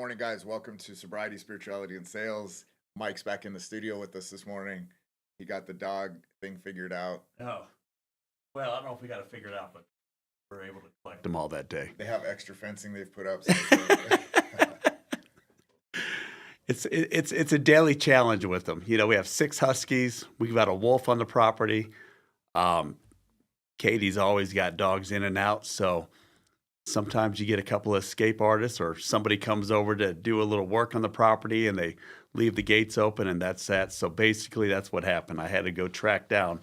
morning, guys. Welcome to Sobriety, Spirituality, and Sales. Mike's back in the studio with us this morning. He got the dog thing figured out. Oh, well, I don't know if we got it figured out, but we're able to collect them all that day. They have extra fencing they've put up. So It's a daily challenge with them. You know, we have 6 huskies. We've got a wolf on the property. Katie's always got dogs in and out, so sometimes you get a couple of escape artists or somebody comes over to do a little work on the property and they leave the gates open, and that's that. So basically that's what happened. I had to go track down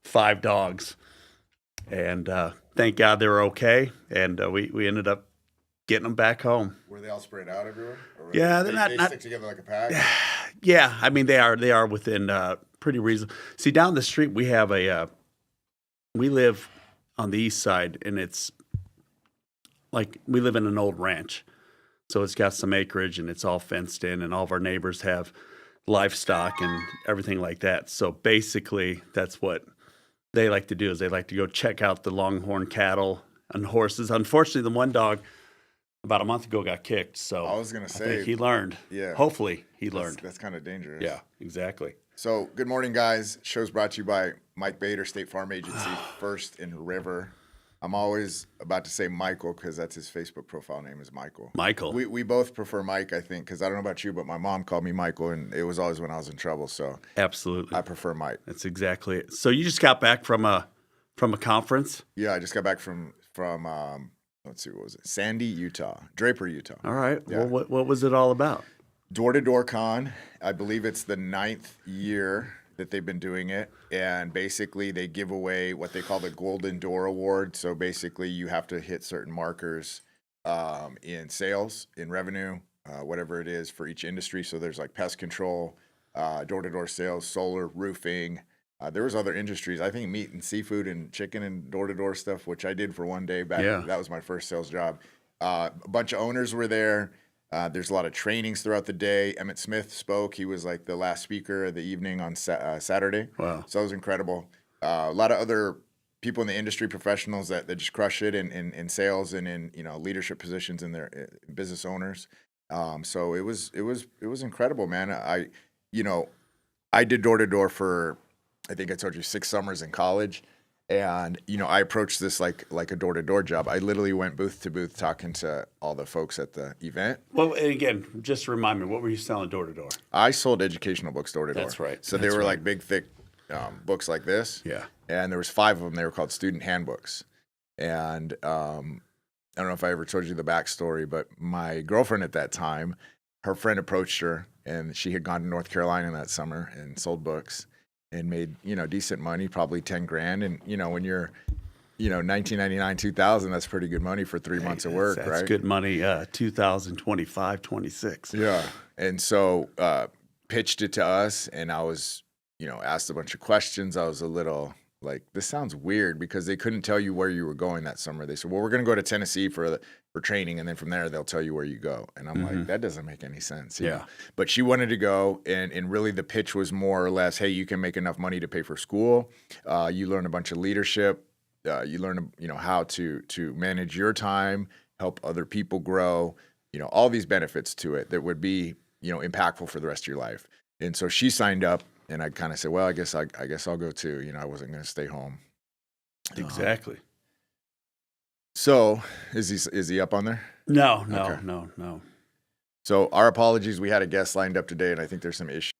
5 dogs, and thank God they were okay, and we ended up getting them back home. Were they all spread out everywhere? Or yeah, they stick together like a pack? Yeah, I mean they are within pretty reasonable. See, down the street we have we live on the east side, and it's like we live in an old ranch. So it's got some acreage and it's all fenced in, and all of our neighbors have livestock and everything like that. So basically that's what they like to do, is they like to go check out the longhorn cattle and horses. Unfortunately, the one dog about a month ago got kicked. So I was going to say, I think he learned. Yeah. Hopefully he learned. That's kind of dangerous. Yeah, exactly. So good morning, guys. Show's brought to you by Mike Bader, State Farm Agency, First in River. I'm always about to say Michael because that's his Facebook profile name is Michael. Michael. We both prefer Mike, I think, because I don't know about you, but my mom called me Michael, and it was always when I was in trouble. So absolutely, I prefer Mike. That's exactly it. So you just got back from a conference? Yeah, I just got back from let's see, what was it? Sandy, Utah, Draper, Utah. All right. Yeah. Well, what was it all about? Door-to-door con. I believe it's the 9th year that they've been doing it, and basically they give away what they call the Golden Door Award. So basically you have to hit certain markers in sales, in revenue, whatever it is for each industry. So there's like pest control, door-to-door sales, solar, roofing. There was other industries, I think meat and seafood and chicken and door-to-door stuff, which I did for one day back. Yeah. That was my first sales job. A bunch of owners were there. There's a lot of trainings throughout the day. Emmett Smith spoke. He was like the last speaker of the evening on Saturday. Wow. So it was incredible. A lot of other people in the industry, professionals that just crush it in sales and in leadership positions in their business owners. So it was incredible, man. I did door to door for, I think I told you, 6 summers in college. And, I approached this like a door-to-door job. I literally went booth to booth talking to all the folks at the event. Well, and again, just remind me, what were you selling door-to-door? I sold educational books door-to-door. That's right. So they were like big, thick books like this. Yeah. And there was 5 of them. They were called student handbooks. And I don't know if I ever told you the backstory, but my girlfriend at that time, her friend approached her, and she had gone to North Carolina that summer and sold books. And made, decent money, probably 10 grand. And, when you're, 1999, 2000, that's pretty good money for 3 months of work, that's right? That's good money, 2025, 26. Yeah. And so pitched it to us, and I was, asked a bunch of questions. I was a little like, this sounds weird, because they couldn't tell you where you were going that summer. They said, well, we're going to go to Tennessee for training, and then from there they'll tell you where you go. And I'm like, that doesn't make any sense. you know? But she wanted to go, and really the pitch was more or less, hey, you can make enough money to pay for school. You learn a bunch of leadership. You learn, how to manage your time, help other people grow. All these benefits to it that would be, impactful for the rest of your life. And so she signed up. And I kind of said, well, I guess I'll go too. I wasn't going to stay home. Exactly. So is he up on there? No. So our apologies. We had a guest lined up today, and I think there's some issue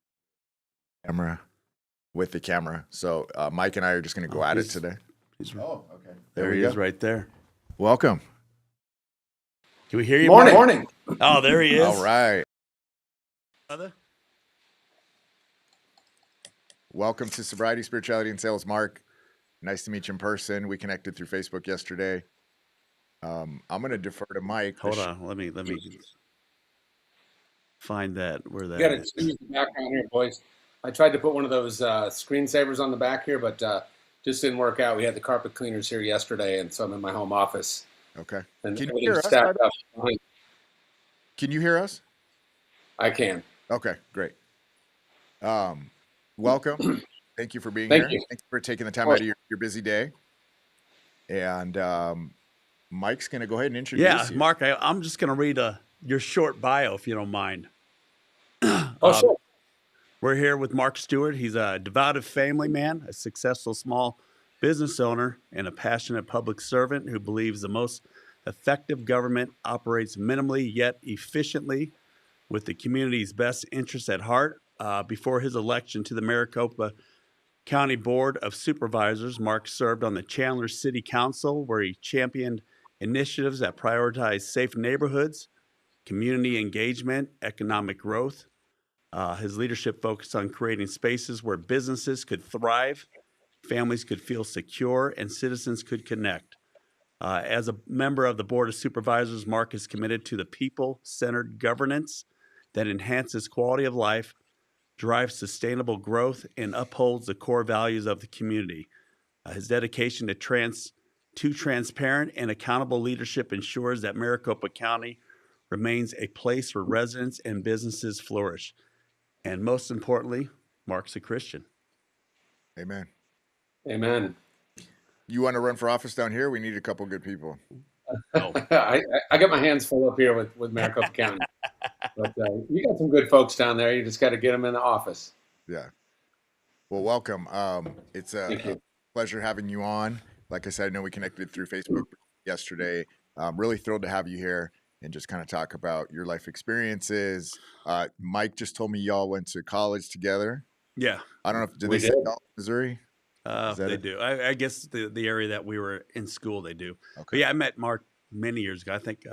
with the camera. So Mike and I are just going to go at it today. Okay. There he is, right there. Welcome. Can we hear you? Morning. Oh, there he is. All right. Welcome to Sobriety, Spirituality, and Sales, Mark. Nice to meet you in person. We connected through Facebook yesterday. I'm going to defer to Mike. Hold on. Let me find that. Where that You got to is. choose the background here, boys. I tried to put one of those screensavers on the back here, but just didn't work out. We had the carpet cleaners here yesterday, and so I'm in my home office. Okay. And Can you hear us? Can you hear us? I can. Okay, great. Welcome. Thank you for being Thank here. you. Thanks for taking the time out of your busy day. And Mike's going to go ahead and introduce you. Mark, I'm just going to read a your short bio, if you don't mind. Oh, sure. We're here with Mark Stewart. He's a devoted family man, a successful small business owner, and a passionate public servant who believes the most effective government operates minimally yet efficiently with the community's best interests at heart. Before his election to the Maricopa County Board of Supervisors, Mark served on the Chandler City Council, where he championed initiatives that prioritize safe neighborhoods, community engagement, economic growth. His leadership focused on creating spaces where businesses could thrive, families could feel secure, and citizens could connect. As a member of the Board of Supervisors, Mark is committed to the people-centered governance that enhances quality of life, drives sustainable growth, and upholds the core values of the community. His dedication to transparent and accountable leadership ensures that Maricopa County remains a place where residents and businesses flourish. And most importantly, Mark's a Christian. Amen. Amen. You want to run for office down here? We need a couple good people. Oh, I got my hands full up here with Maricopa County. But you got some good folks down there. You just got to get them in the office. Yeah. Well, welcome. It's Thank a you. pleasure having you on. Like I said, I know we connected through Facebook yesterday. Really thrilled to have you here and just kind of talk about your life experiences. Mike just told me y'all went to college together. yeah, I don't know if did We they say did. y'all in Missouri? Is that they it? do. I guess the area that we were in school, they do. But Okay. yeah, I met Mark many years ago. I think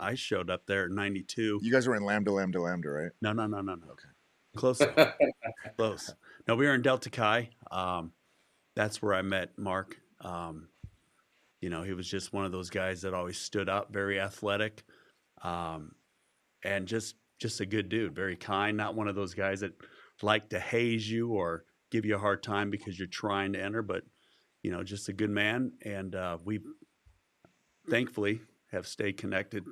I showed up there in '92. You guys were in Lambda, right? No. Okay. Close enough. Close. No, we were in Delta Chi. That's where I met Mark. He was just one of those guys that always stood up, very athletic, and just a good dude, very kind. Not one of those guys that like to haze you or give you a hard time because you're trying to enter, but just a good man. And we thankfully have stayed connected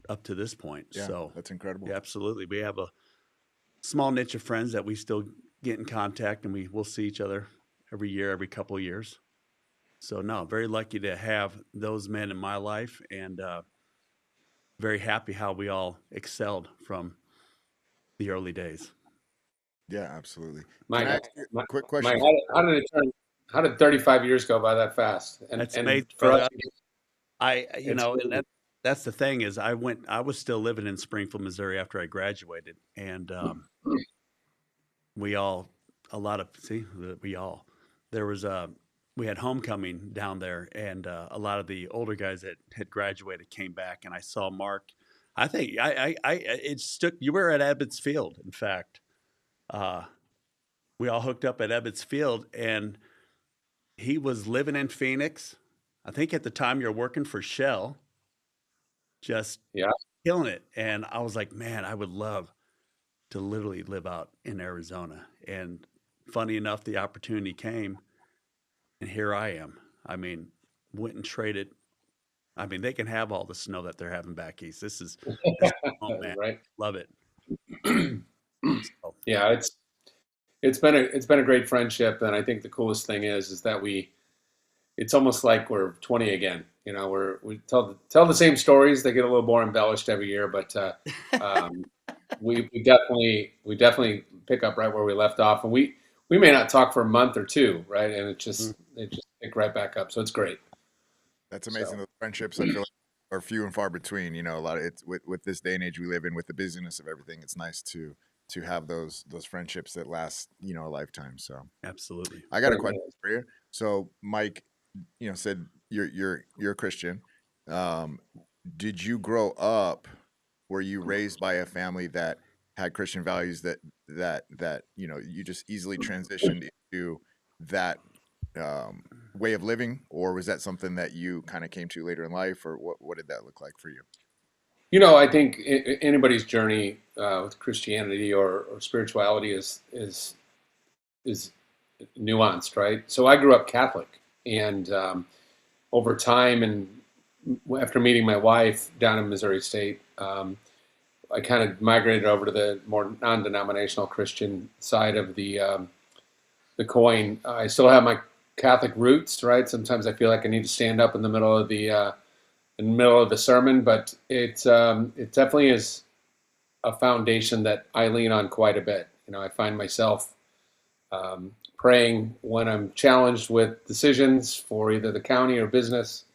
up to this point. Yeah, So that's incredible. yeah, absolutely, we have a small niche of friends that we still get in contact, and we'll see each other every year, every couple of years. So no, very lucky to have those men in my life, and very happy how we all excelled from the early days. Yeah, absolutely. Can Mike, I ask you a quick Mike, question? how did 35 years go by that fast? That's And amazing, for brother. us, And it's that's the thing is I was still living in Springfield, Missouri after I graduated, and we all a lot of see we all there was we had homecoming down there, and a lot of the older guys that had graduated came back, and I saw Mark. I think it stuck. You were at Ebbets Field, in fact. We all hooked up at Ebbets Field, and he was living in Phoenix. I think at the time you're working for Shell, just yeah. killing it. And I was like, man, I would love to literally live out in Arizona. And funny enough, the opportunity came, and here I am. I mean, went and traded. I mean, they can have all the snow that they're having back east. This is oh man, Right. love it. So, Yeah, it's been a great friendship, and I think the coolest thing is that it's almost like we're 20 again. We tell the same stories. They get a little more embellished every year, but we definitely pick up right where we left off, and we may not talk for a month or two, right? And it just pick right back up. So it's great. That's amazing. So Those friendships, I feel like, are few and far between. A lot of it's with this day and age we live in, with the busyness of everything. It's nice to have those friendships that last a lifetime. So absolutely. I got a question for you. So Mike, said you're a Christian. Did you grow up? Were you raised by a family that had Christian values that you just easily transitioned into that way of living, or was that something that you kind of came to later in life, or what did that look like for you? I think anybody's journey with Christianity or spirituality is nuanced, right? So I grew up Catholic, and over time, and after meeting my wife down in Missouri State, I kind of migrated over to the more non-denominational Christian side of the coin. I still have my Catholic roots, right? Sometimes I feel like I need to stand up in the middle of the in the middle of the sermon, but it definitely is a foundation that I lean on quite a bit. I find myself praying when I'm challenged with decisions for either the county or business,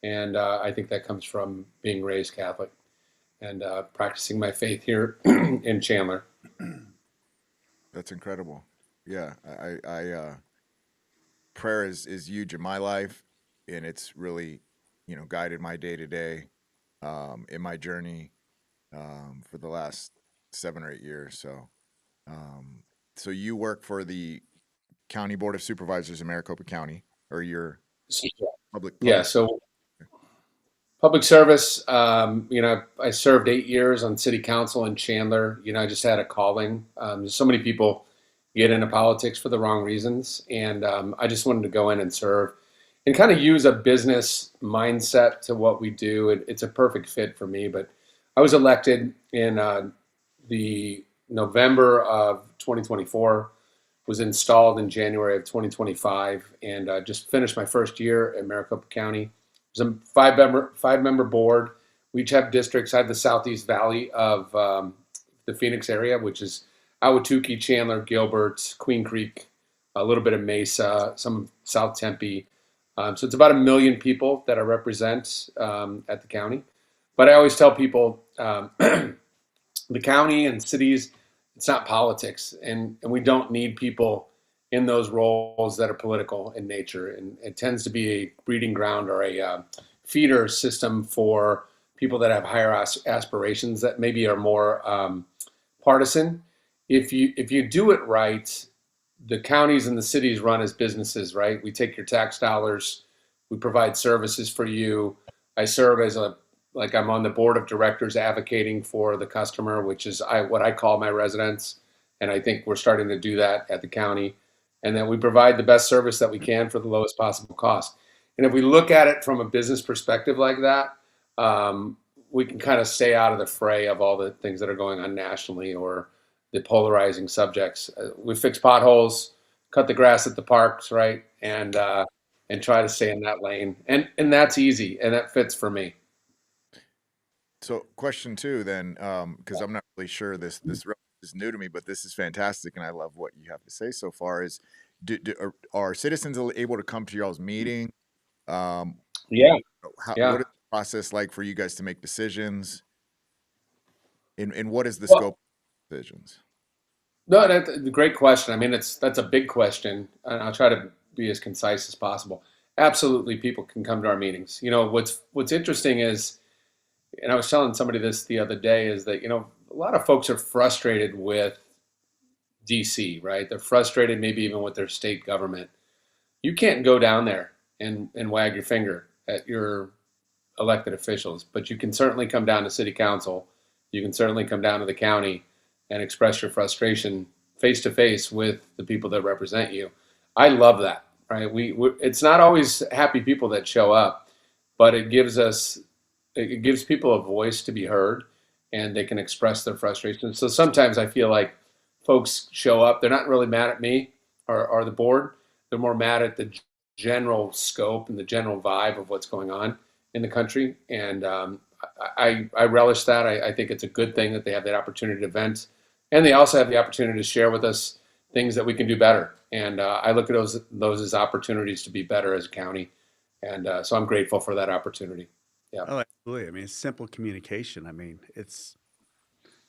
and I think that comes from being raised Catholic and practicing my faith here in Chandler. That's incredible. Yeah, prayer is huge in my life, and it's really, guided my day to day, in my journey, for the last 7 or 8 years. Um, so you work for the County Board of Supervisors in Maricopa County, or you're public? Yeah, so public service, I served 8 years on city council in Chandler. I just had a calling. So many people get into politics for the wrong reasons. And I just wanted to go in and serve and kind of use a business mindset to what we do. It's a perfect fit for me. But I was elected in the November of 2024, was installed in January of 2025, and just finished my first year at Maricopa County. It's a five member board. We each have districts. I have the Southeast Valley of the Phoenix area, which is Ahwatukee, Chandler, Gilbert, Queen Creek, a little bit of Mesa, some South Tempe. So it's about 1 million people that I represent at the county. But I always tell people the county and cities, it's not politics, and we don't need people in those roles that are political in nature. And it tends to be a breeding ground or a feeder system for people that have higher aspirations that maybe are more partisan. If you do it right, the counties and the cities run as businesses, right? We take your tax dollars, we provide services for you. I serve as I'm on the board of directors advocating for the customer, which is what I call my residents. And I think we're starting to do that at the county. And then we provide the best service that we can for the lowest possible cost. And if we look at it from a business perspective like that, we can kind of stay out of the fray of all the things that are going on nationally or the polarizing subjects. We fix potholes, cut the grass at the parks, right? And try to stay in that lane. And that's easy, and that fits for me. So question two then, because I'm not really sure this is new to me, but this is fantastic, and I love what you have to say so far. Is are citizens able to come to y'all's meeting? Yeah. What is the process like for you guys to make decisions? And what is the Well, scope of decisions? No, that's a great question. I mean, that's a big question, and I'll try to be as concise as possible. Absolutely, people can come to our meetings. What's interesting is, and I was telling somebody this the other day, is that a lot of folks are frustrated with DC, right? They're frustrated maybe even with their state government. You can't go down there and wag your finger at your elected officials, but you can certainly come down to city council. You can certainly come down to the county and express your frustration face to face with the people that represent you. I love that, right? It's not always happy people that show up, but it gives people a voice to be heard, and they can express their frustration. So sometimes I feel like folks show up, they're not really mad at me or the board. They're more mad at the general scope and the general vibe of what's going on in the country. And I relish that. I think it's a good thing that they have that opportunity to vent. And they also have the opportunity to share with us things that we can do better. And I look at those as opportunities to be better as a county. And so I'm grateful for that opportunity. Yeah. Oh, absolutely. I mean, it's simple communication. I mean,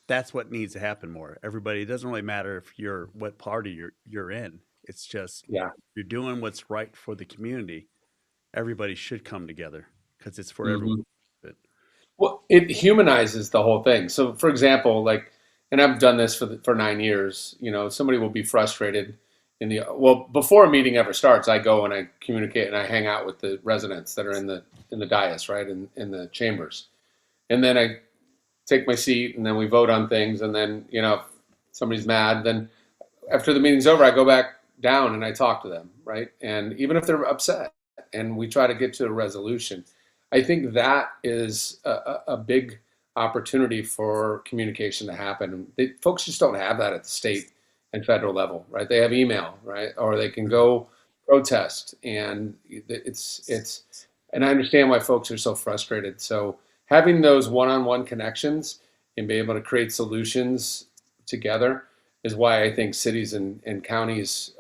that's what needs to happen more. Everybody, it doesn't really matter what party you're in. It's just Yeah. you're doing what's right for the community. Everybody should come together because it's for Mhm. everyone. Well, it humanizes the whole thing. So, for example, and I've done this for 9 years. Somebody will be frustrated before a meeting ever starts. I go and I communicate and I hang out with the residents that are in the dais, right, in the chambers, and then I take my seat and then we vote on things. And then if somebody's mad, then after the meeting's over, I go back down and I talk to them, right, and even if they're upset, and we try to get to a resolution. I think that is a big opportunity for communication to happen. Folks just don't have that at the state and federal level, right? They have email, right? Or they can go protest, and And I understand why folks are so frustrated. So having those one-on-one connections and be able to create solutions together is why I think cities and counties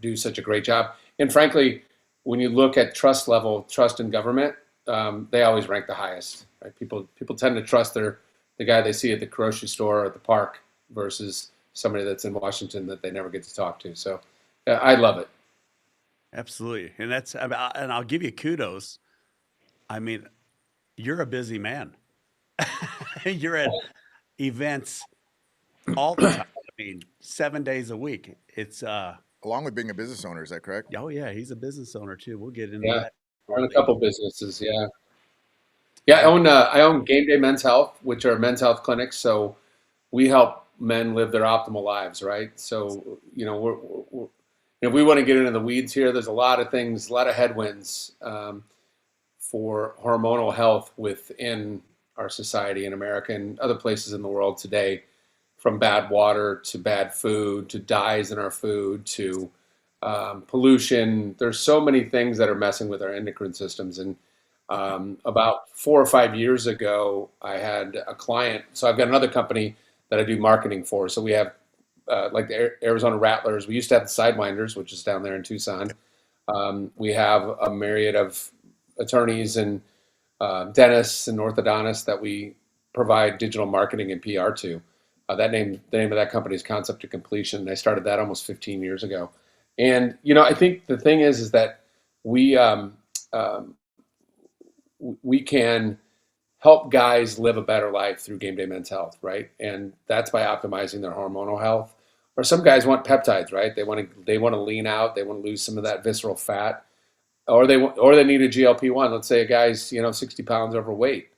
do such a great job. And frankly, when you look at trust level, trust in government, they always rank the highest. Right? People tend to trust the guy they see at the grocery store or at the park versus somebody that's in Washington that they never get to talk to. So I love it. Absolutely. And and I'll give you kudos. I mean, you're a busy man. You're at events all the time. I mean, 7 days a week. It's Along with being a business owner, is that correct? oh yeah, he's a business owner too. We'll get into Yeah, that I own a shortly. couple businesses. Yeah, yeah. I own Game Day Men's Health, which are men's health clinics. So we help men live their optimal lives, right? So if we want to get into the weeds here, there's a lot of things, a lot of headwinds for hormonal health within our society in America and other places in the world today, from bad water to bad food to dyes in our food to pollution. There's so many things that are messing with our endocrine systems. And about 4 or 5 years ago, I had a client. So I've got another company that I do marketing for. So we have like the Arizona Rattlers. We used to have the Sidewinders, which is down there in Tucson. We have a myriad of attorneys and dentists and orthodontists that we provide digital marketing and PR to. The name of that company is Concept to Completion. And I started that almost 15 years ago. And I think the thing is that we um, we can help guys live a better life through Game Day Men's Health, right? And that's by optimizing their hormonal health. Or some guys want peptides, right? They want to lean out, they want to lose some of that visceral fat, or they need a GLP-1. Let's say a guy's 60 pounds overweight.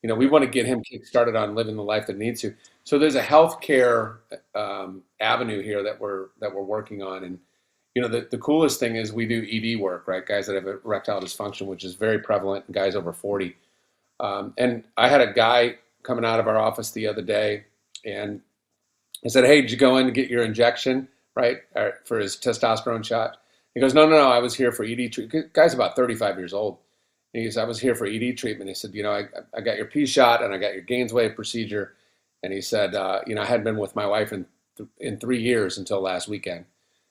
We want to get him kick started on living the life that needs to. So there's a healthcare avenue here that we're working on. And the coolest thing is we do ED work, right? Guys that have erectile dysfunction, which is very prevalent in guys over 40. And I had a guy coming out of our office the other day, and I said, "Hey, did you go in to get your injection, right, for his testosterone shot?" He goes, "No, no, no. I was here for ED treatment." Guy's about 35 years old. And he goes, "I was here for ED treatment." He said, "I got your P shot and I got your Gainswave procedure." And he said, "I hadn't been with my wife in 3 years until last weekend."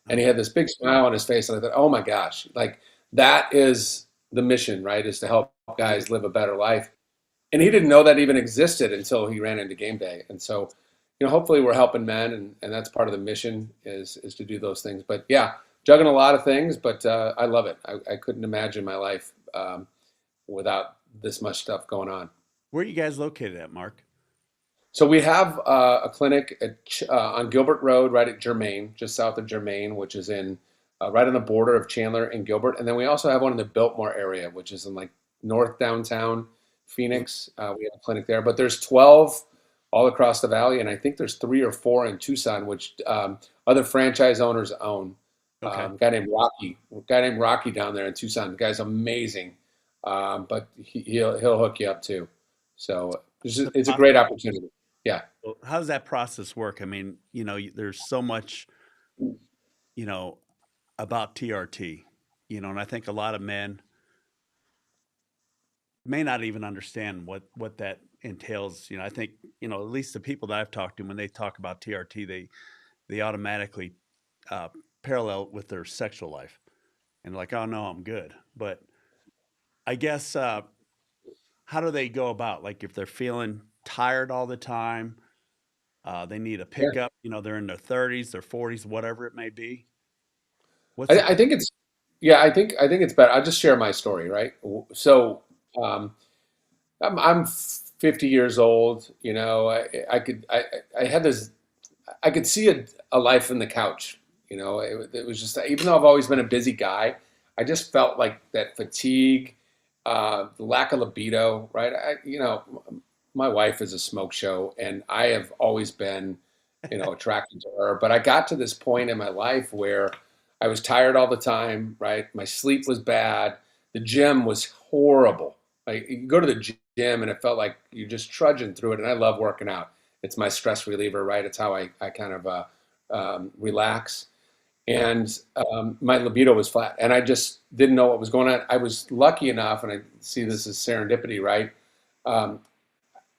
And he had this big smile on his face, and I thought, "Oh my gosh, like that is the mission, right? Is to help guys live a better life." And he didn't know that even existed until he ran into Game Day. And so, hopefully we're helping men, and that's part of the mission is to do those things. But yeah, juggling a lot of things, but I love it. I couldn't imagine my life without this much stuff going on. Where are you guys located at, Mark? So we have a clinic on Gilbert Road, right at Germain, just south of Germain, which is in right on the border of Chandler and Gilbert. And then we also have one in the Biltmore area, which is in like north downtown Phoenix. We have a clinic there, but there's 12 all across the valley, and I think there's 3 or 4 in Tucson, which other franchise owners own. Okay. Guy named Rocky down there in Tucson. The guy's amazing, but he'll hook you up too. So it's a great opportunity. Yeah. Well, how does that process work? I mean, there's so much, you know, about TRT, and I think a lot of men may not even understand what that entails. I think, at least the people that I've talked to, when they talk about TRT, they automatically uh, parallel with their sexual life and like, oh no, I'm good. But I guess how do they go about, like, if they're feeling tired all the time, they need a Yeah. pickup, they're in their 30s, their 40s, whatever it may be. What's I, the I think it's yeah. I think it's better. I'll just share my story, right? So um, I'm 50 years old. I had this. I could see a life in the couch. It was just even though I've always been a busy guy, I just felt like that fatigue, the lack of libido. Right? My wife is a smoke show, and I have always been, attracted to her. But I got to this point in my life where I was tired all the time. Right? My sleep was bad. The gym was horrible. Like you go to the gym, and it felt like you're just trudging through it. And I love working out. It's my stress reliever, right? It's how I kind of relax. and my libido was flat, and I just didn't know what was going on. I was lucky enough, and I see this as serendipity, right? Um,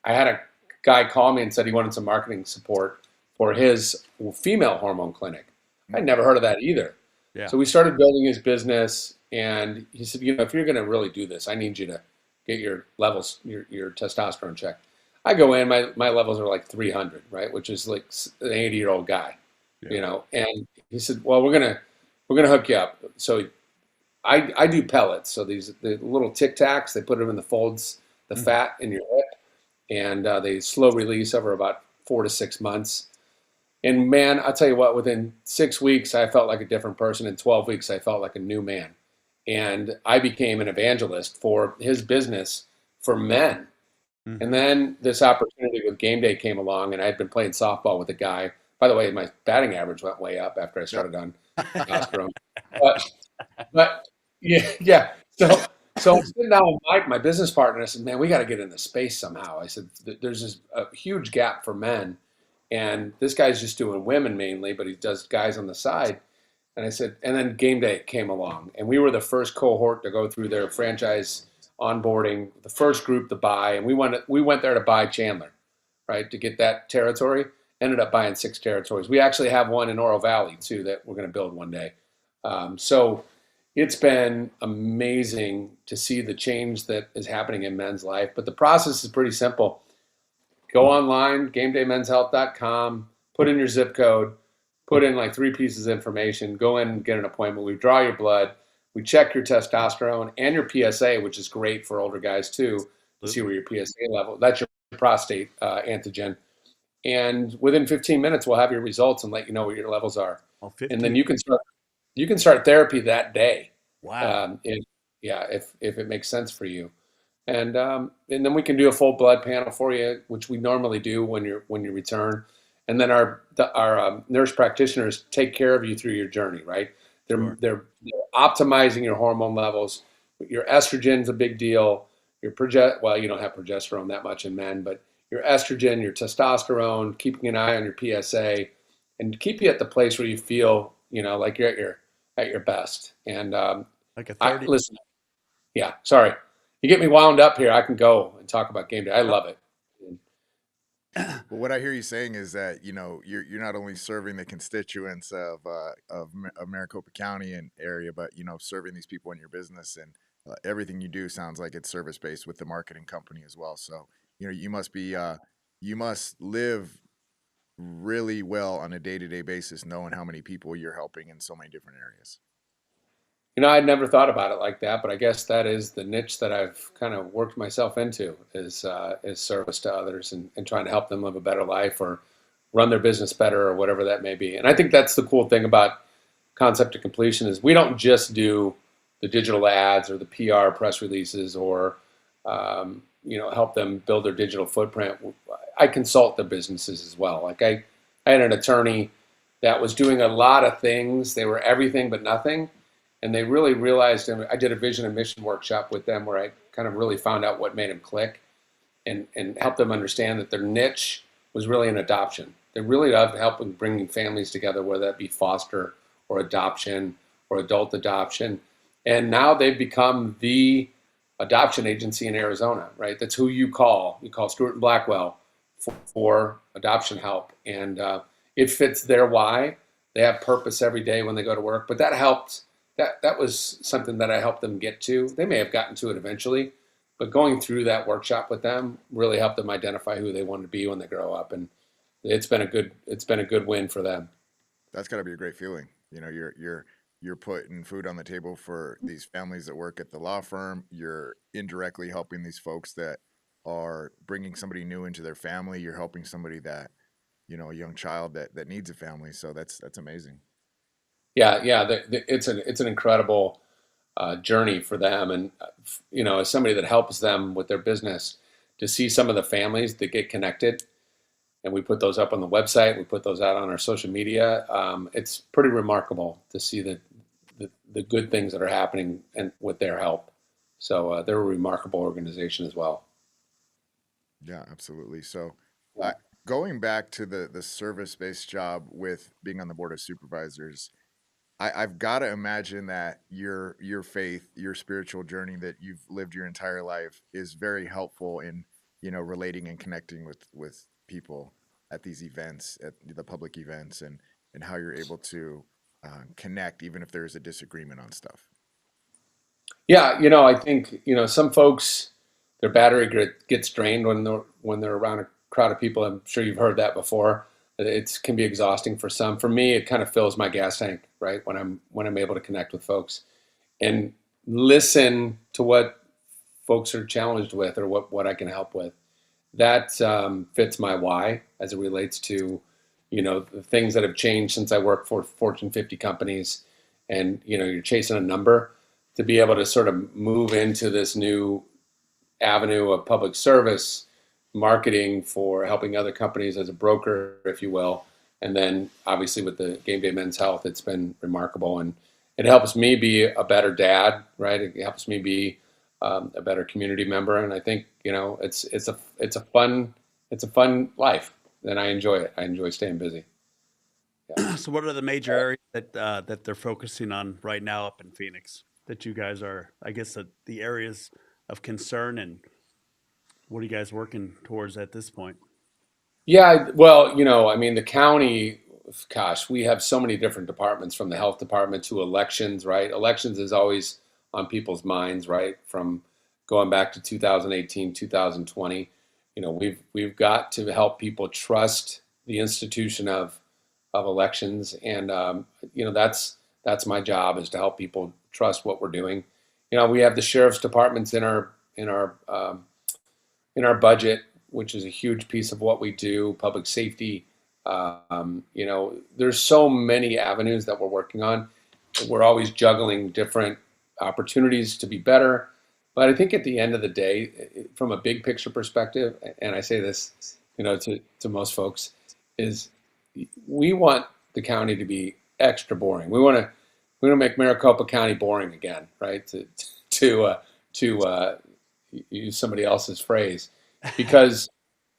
I had a guy call me and said he wanted some marketing support for his female hormone clinic. I'd Mm. never heard of that either. Yeah. So we started building his business, and he said, if you're going to really do this, I need you to get your levels, your testosterone checked. I go in, my levels are like 300, right, which is like an 80-year-old guy, Yeah. And he said, well, we're gonna hook you up. So I do pellets. So the little Tic Tacs, they put them in the folds, the Mhm. fat in your hip, and they slow release over about 4 to 6 months. And man, I'll tell you what, within 6 weeks, I felt like a different person. In 12 weeks, I felt like a new man. And I became an evangelist for his business for men. And Mhm. then this opportunity with game day came along, and I had been playing softball with a guy. By the way, my batting average went way up after I started on testosterone. But but yeah, yeah. So I'm sitting down with Mike, my business partner. I said, "Man, we got to get in the space somehow." I said, "There's this a huge gap for men, and this guy's just doing women mainly, but he does guys on the side." And I said, and then game day came along, and we were the first cohort to go through their franchise onboarding, the first group to buy, and we went there to buy Chandler, right, to get that territory. Ended up buying 6 territories. We actually have one in Oro Valley too that we're going to build one day. So it's been amazing to see the change that is happening in men's life. But the process is pretty simple. Go online, gamedaymenshealth.com, put in your zip code, put in like 3 pieces of information, go in and get an appointment. We draw your blood, we check your testosterone and your PSA, which is great for older guys too, to see where your PSA level, that's your prostate antigen. And within 15 minutes, we'll have your results and let you know what your levels are. Oh, And then 15. you can start therapy that day. Wow. If it makes sense for you. And then we can do a full blood panel for you, which we normally do when you return. And then our nurse practitioners take care of you through your journey, right? Sure. They're optimizing your hormone levels. Your estrogen's a big deal. Well, you don't have progesterone that much in men, but your estrogen, your testosterone, keeping an eye on your PSA, and keep you at the place where you feel, like you're at your best. And Like a I 30. listen. Yeah, sorry. You get me wound up here. I can go and talk about game day. I love it. But what I hear you saying is that you're not only serving the constituents of Maricopa County and area, but serving these people in your business, and everything you do sounds like it's service based with the marketing company as well. So you must live really well on a day to day basis, knowing how many people you're helping in so many different areas. I'd never thought about it like that, but I guess that is the niche that I've kind of worked myself into is service to others and trying to help them live a better life or run their business better or whatever that may be. And I think that's the cool thing about concept to completion is we don't just do the digital ads or the PR press releases or help them build their digital footprint. I consult their businesses as well. Like I had an attorney that was doing a lot of things. They were everything but nothing. And they really realized, and I did a vision and mission workshop with them where I kind of really found out what made them click and helped them understand that their niche was really in adoption. They really loved helping bringing families together, whether that be foster or adoption or adult adoption. And now they've become the adoption agency in Arizona, right? That's who you call. You call Stewart and Blackwell for adoption help. And it fits their why. They have purpose every day when they go to work. But that helped. That was something that I helped them get to. They may have gotten to it eventually, but going through that workshop with them really helped them identify who they want to be when they grow up. And it's been a good win for them. That's got to be a great feeling. You're putting food on the table for these families that work at the law firm. You're indirectly helping these folks that are bringing somebody new into their family. You're helping somebody that a young child that needs a family. So that's amazing. Yeah, yeah. It's an incredible journey for them, and as somebody that helps them with their business, to see some of the families that get connected, and we put those up on the website. We put those out on our social media. It's pretty remarkable to see the good things that are happening and with their help. So they're a remarkable organization as well. Yeah, absolutely. So, uh, going back to the service based job with being on the board of supervisors, I've got to imagine that your faith, your spiritual journey that you've lived your entire life is very helpful in, relating and connecting with people at these events, at the public events, and how you're able to connect even if there's a disagreement on stuff. Yeah, I think, some folks, their battery gets drained when they're around a crowd of people. I'm sure you've heard that before. It can be exhausting for some. For me, it kind of fills my gas tank, right? When I'm able to connect with folks and listen to what folks are challenged with or what I can help with. That fits my why as it relates to, the things that have changed since I worked for Fortune 50 companies, and you're chasing a number to be able to sort of move into this new avenue of public service marketing for helping other companies as a broker, if you will. And then obviously with the Game Day Men's Health, it's been remarkable, and it helps me be a better dad, right? It helps me be a better community member, and I think it's a fun life, and I enjoy it. I enjoy staying busy. Yeah. So, what are the major areas that they're focusing on right now up in Phoenix that you guys are, I guess, the areas of concern, and what are you guys working towards at this point? Yeah, well, I mean, the county, gosh, we have so many different departments from the health department to elections, right? Elections is always on people's minds, right? From going back to 2018, 2020, we've got to help people trust the institution of elections, and that's my job, is to help people trust what we're doing. We have the sheriff's departments in our budget, which is a huge piece of what we do, public safety. There's so many avenues that we're working on. We're always juggling different opportunities to be better. But I think at the end of the day, from a big picture perspective, and I say this, to most folks, is we want the county to be extra boring. We want to make Maricopa County boring again, right? To use somebody else's phrase, because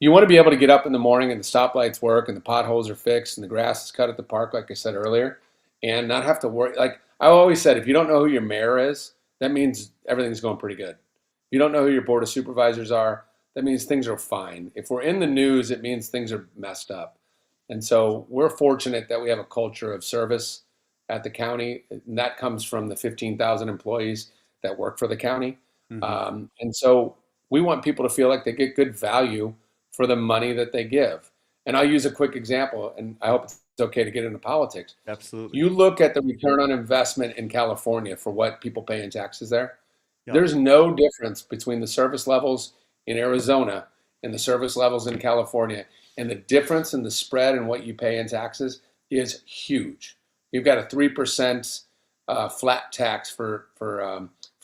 you want to be able to get up in the morning and the stoplights work and the potholes are fixed and the grass is cut at the park, like I said earlier, and not have to worry. Like I always said, if you don't know who your mayor is, that means everything's going pretty good. If you don't know who your board of supervisors are, that means things are fine. If we're in the news, it means things are messed up. And so we're fortunate that we have a culture of service at the county, and that comes from the 15,000 employees that work for the county. Hmm. And so we want people to feel like they get good value for the money that they give. And I'll use a quick example, and I hope it's okay to get into politics. Absolutely. You look at the return on investment in California for what people pay in taxes there. Yeah. There's no difference between the service levels in Arizona and the service levels in California. And the difference in the spread in what you pay in taxes is huge. You've got a 3% flat tax for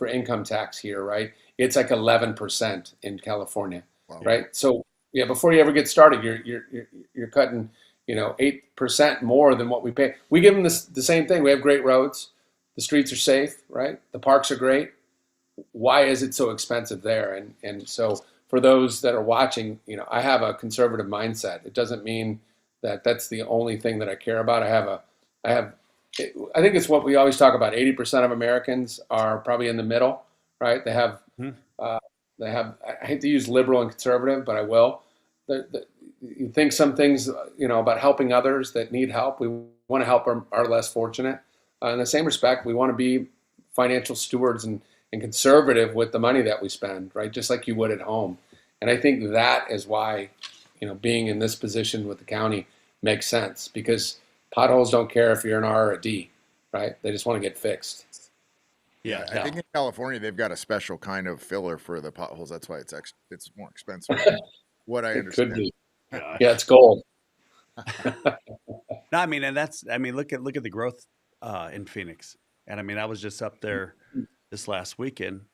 income tax here, right? It's like 11% in California, Wow. right? So yeah, before you ever get started, you're cutting 8% more than what we pay. We give them the same thing. We have great roads, the streets are safe, right? The parks are great. Why is it so expensive there? And so for those that are watching, I have a conservative mindset. It doesn't mean that that's the only thing that I care about. I think it's what we always talk about. 80% of Americans are probably in the middle, right? Mhm. They have. I hate to use liberal and conservative, but I will. You think some things, about helping others that need help. We want to help our less fortunate. In the same respect, we want to be financial stewards and conservative with the money that we spend, right? Just like you would at home. And I think that is why, being in this position with the county makes sense, because potholes don't care if you're an R or a D, right? They just want to get fixed. Yeah. I No. think in California they've got a special kind of filler for the potholes. That's why it's more expensive. What I It could understand. be. Yeah. Yeah, it's gold. No, I mean, and look at the growth in Phoenix, and I mean, I was just up there this last weekend.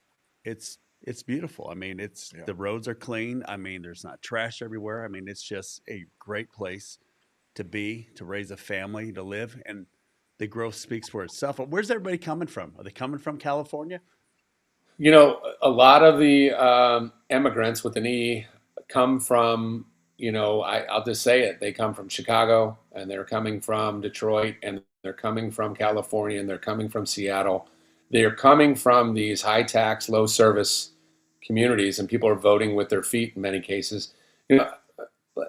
It's beautiful. I mean, Yeah. the roads are clean. I mean, there's not trash everywhere. I mean, it's just a great place to be, to raise a family, to live, and the growth speaks for itself. But where's everybody coming from? Are they coming from California? A lot of the immigrants with an E come from, I'll just say it, they come from Chicago, and they're coming from Detroit, and they're coming from California, and they're coming from Seattle. They're coming from these high tax, low service communities, and people are voting with their feet in many cases. You know,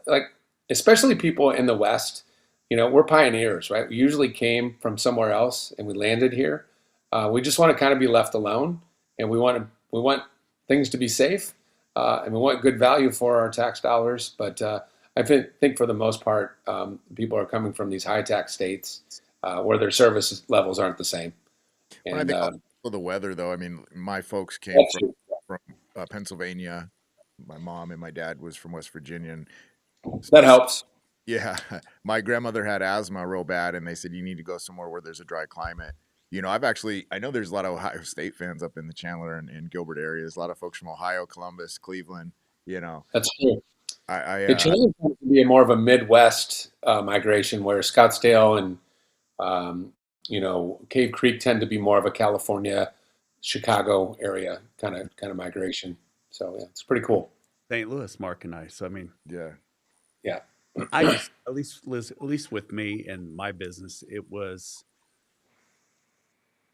like especially people in the West, we're pioneers, right? We usually came from somewhere else and we landed here. We just want to kind of be left alone, and we want things to be safe, and we want good value for our tax dollars. But I think for the most part, people are coming from these high tax states where their service levels aren't the same. Well, I And think also the weather, though. I mean, my folks came that's from Pennsylvania. My mom and my dad was from West Virginia. And that helps. yeah, my grandmother had asthma real bad, and they said you need to go somewhere where there's a dry climate. I know there's a lot of Ohio State fans up in the Chandler and Gilbert areas. A lot of folks from Ohio, Columbus, Cleveland. You know, That's true. The I challenge tends to be more of a Midwest migration, where Scottsdale and Cave Creek tend to be more of a California, Chicago area kind of migration. So yeah, it's pretty cool. St. Louis, Mark and I. So I mean, yeah, Yeah. I just at least Liz, at least with me and my business, it was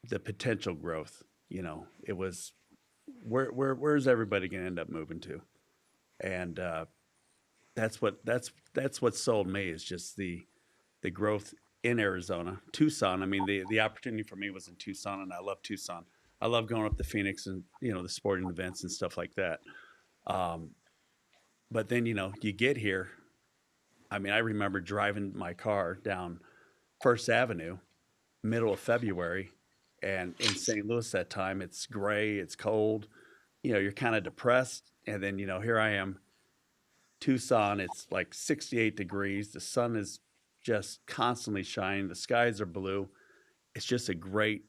the potential growth. It was where's everybody going to end up moving to, and that's what sold me is just the growth in Arizona, Tucson. I mean, the opportunity for me was in Tucson, and I love Tucson. I love going up to Phoenix and the sporting events and stuff like that. Um, but then you get here. I mean, I remember driving my car down First Avenue, middle of February, and in St. Louis that time, it's gray, it's cold. You're kind of depressed, and then here I am, Tucson. It's like 68 degrees. The sun is just constantly shining. The skies are blue. It's just a great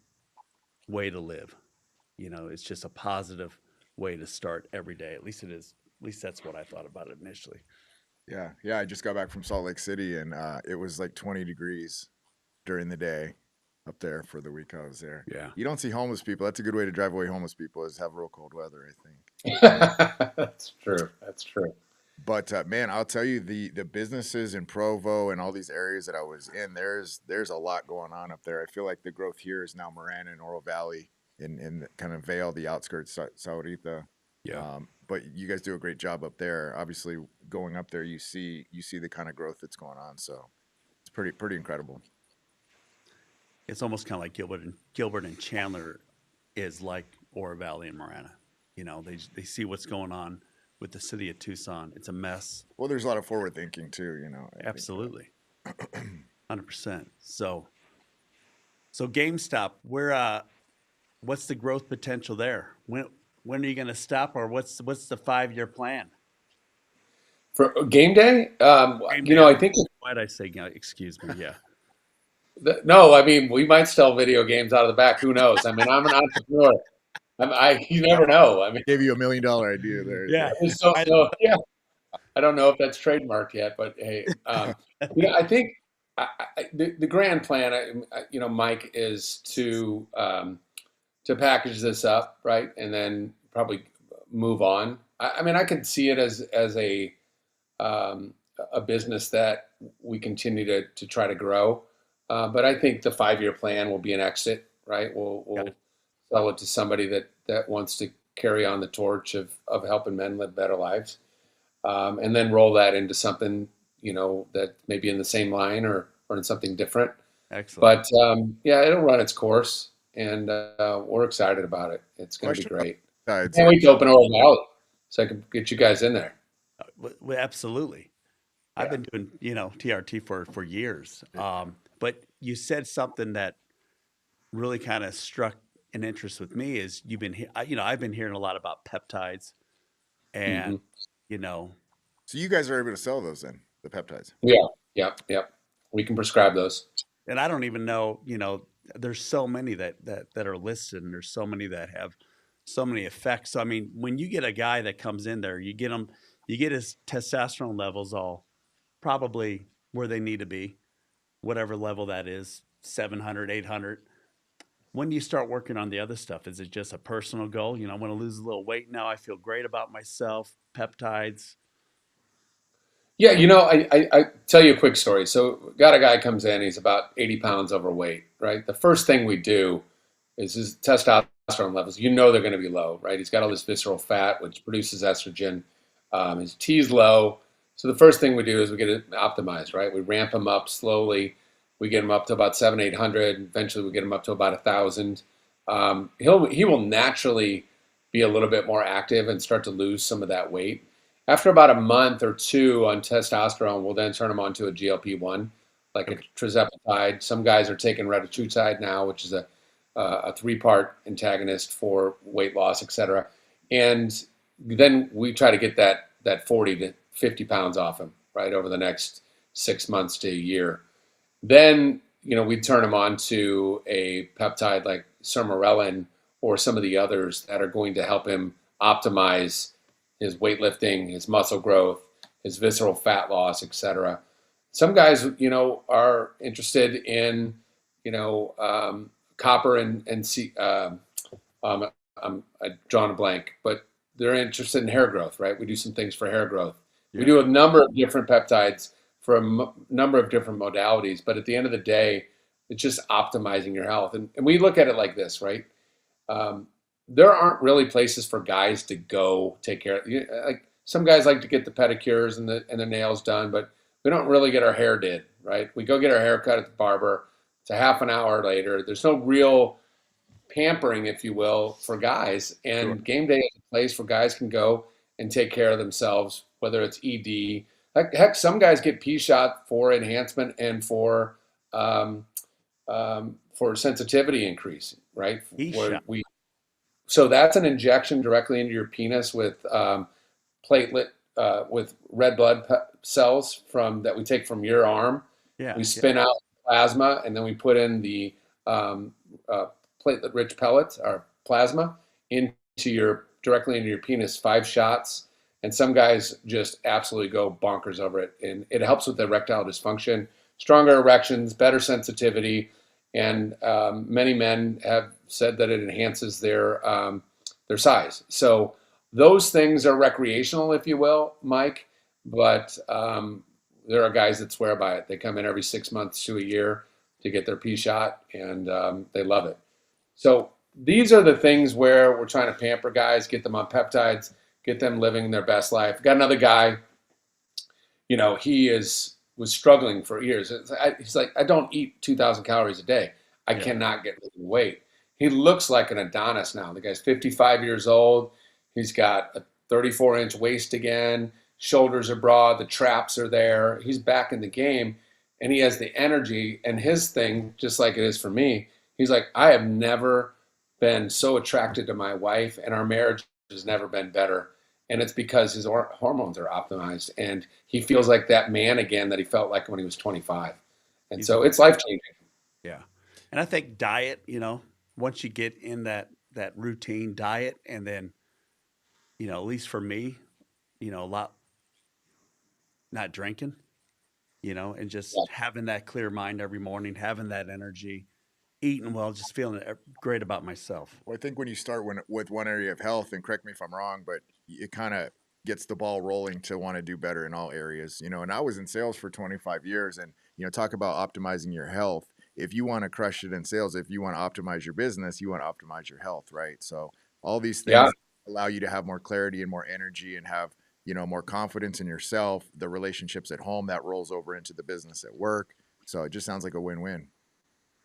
way to live. It's just a positive way to start every day. At least it is. At least that's what I thought about it initially. yeah. I just got back from Salt Lake City, and it was like 20 degrees during the day up there for the week I was there. Yeah. You don't see homeless people. That's a good way to drive away homeless people, is have real cold weather, I think. That's true. That's true. But man, I'll tell you, the businesses in Provo and all these areas that I was in, there's a lot going on up there. I feel like the growth here is now Marana and Oro Valley in kind of Vale, the outskirts, Saurita. Yeah. But you guys do a great job up there. Obviously, going up there, you see the kind of growth that's going on. So it's pretty incredible. It's almost kind of like Gilbert and Chandler is like Oro Valley and Marana. They see what's going on with the city of Tucson. It's a mess. Well, there's a lot of forward thinking too. I think. Absolutely. 100%. So GameStop, what's the growth potential there? When are you going to stop, or what's the 5-year plan? For game day, Game day, I think why'd I say? Excuse me. Yeah. no. I mean, we might sell video games out of the back. Who knows? I mean, I'm an entrepreneur. You never know. I mean, Gave you $1 million idea there. Yeah. I just don't know. Yeah, I don't know if that's trademarked yet, but hey, I think the grand plan, Mike, is to package this up, right, and then probably move on. I mean, I could see it as a business that we continue to try to grow, but I think the 5-year plan will be an exit, right? We'll sell it to somebody that wants to carry on the torch of helping men live better lives, and then roll that into something that maybe in the same line or in something different. Excellent. But yeah, it'll run its course, and we're excited about it. It's going to be great. Sides. Can't wait to open Oral Valley so I can get you guys in there. Well, absolutely. I've been doing, TRT for years. But you said something that really kind of struck an interest with me is I've been hearing a lot about peptides and, So you guys are able to sell those then, the peptides? Yeah. We can prescribe those. and I don't even know, there's so many that are listed, and there's so many that have so many effects. So, I mean, when you get a guy that comes in there, you get his testosterone levels all probably where they need to be, whatever level that is, 700, 800. When do you start working on the other stuff? Is it just a personal goal? I want to lose a little weight now. I feel great about myself. Peptides. Yeah, I tell you a quick story. So, got a guy comes in, he's about 80 pounds overweight, right? The first thing we do is his testosterone levels. They're going to be low, right? He's got all this visceral fat, which produces estrogen. His T's low. So, the first thing we do is we get it optimized, right? We ramp him up slowly. We get him up to about 800. Eventually, we get him up to about 1,000. He will naturally be a little bit more active and start to lose some of that weight. After about a month or two on testosterone, we'll then turn them on to a GLP-1, like a tirzepatide. Some guys are taking retatrutide now, which is a three-part antagonist for weight loss, et cetera. And then we try to get that 40 to 50 pounds off him, right, over the next 6 months to a year. Then, we turn him on to a peptide like sermorelin or some of the others that are going to help him optimize his weightlifting, his muscle growth, his visceral fat loss, etc. Some guys, are interested in, copper and I'm drawing a blank, but they're interested in hair growth, right? We do some things for hair growth. Yeah. We do a number of different peptides for a number of different modalities, but at the end of the day, it's just optimizing your health. And we look at it like this, right? There aren't really places for guys to go take care of. Like some guys like to get the pedicures and their nails done, but we don't really get our hair did, right? We go get our hair cut at the barber. It's a half an hour later. There's no real pampering, if you will, for guys. And sure. Game day is a place where guys can go and take care of themselves, whether it's ED. Heck, some guys get P-shot for enhancement and for sensitivity increase, right? So that's an injection directly into your penis with platelet, with red blood cells that we take from your arm. Yeah, we spin out plasma, and then we put in the platelet-rich pellets or plasma directly into your penis. 5 shots, and some guys just absolutely go bonkers over it, and it helps with erectile dysfunction, stronger erections, better sensitivity. And many men have said that it enhances their size. So those things are recreational, if you will, Mike. But there are guys that swear by it. They come in every 6 months to a year to get their P-shot, and they love it. So these are the things where we're trying to pamper guys, get them on peptides, get them living their best life. Got another guy, he was struggling for years. He's like, I don't eat 2,000 calories a day. I cannot get weight. He looks like an Adonis now. The guy's 55 years old. He's got a 34-inch waist again. Shoulders are broad. The traps are there. He's back in the game, and he has the energy. And his thing, just like it is for me, he's like, I have never been so attracted to my wife, and our marriage has never been better. And it's because his hormones are optimized, and he feels like that man again that he felt like when he was 25. And so it's life-changing. Yeah. And I think diet, once you get in that routine diet, and then, at least for me, a lot not drinking, and just having that clear mind every morning, having that energy, eating well, just feeling great about myself. Well, I think when you start with one area of health, and correct me if I'm wrong, but it kind of gets the ball rolling to want to do better in all areas, and I was in sales for 25 years, and, talk about optimizing your health. If you want to crush it in sales, if you want to optimize your business, you want to optimize your health, right? So all these things allow you to have more clarity and more energy and have, more confidence in yourself, the relationships at home that rolls over into the business at work. So it just sounds like a win-win.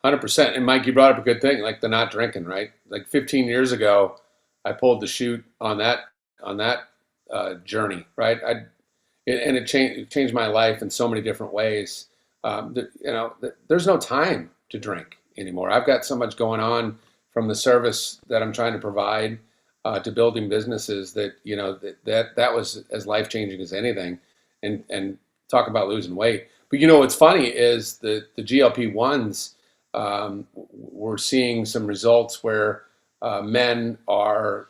100%. And Mike, you brought up a good thing, like the not drinking, right? Like 15 years ago, I pulled the chute on that journey, right? It changed my life in so many different ways. There's no time to drink anymore. I've got so much going on from the service that I'm trying to provide to building businesses that that was as life-changing as anything. And talk about losing weight. But what's funny is the GLP-1s. We're seeing some results where men are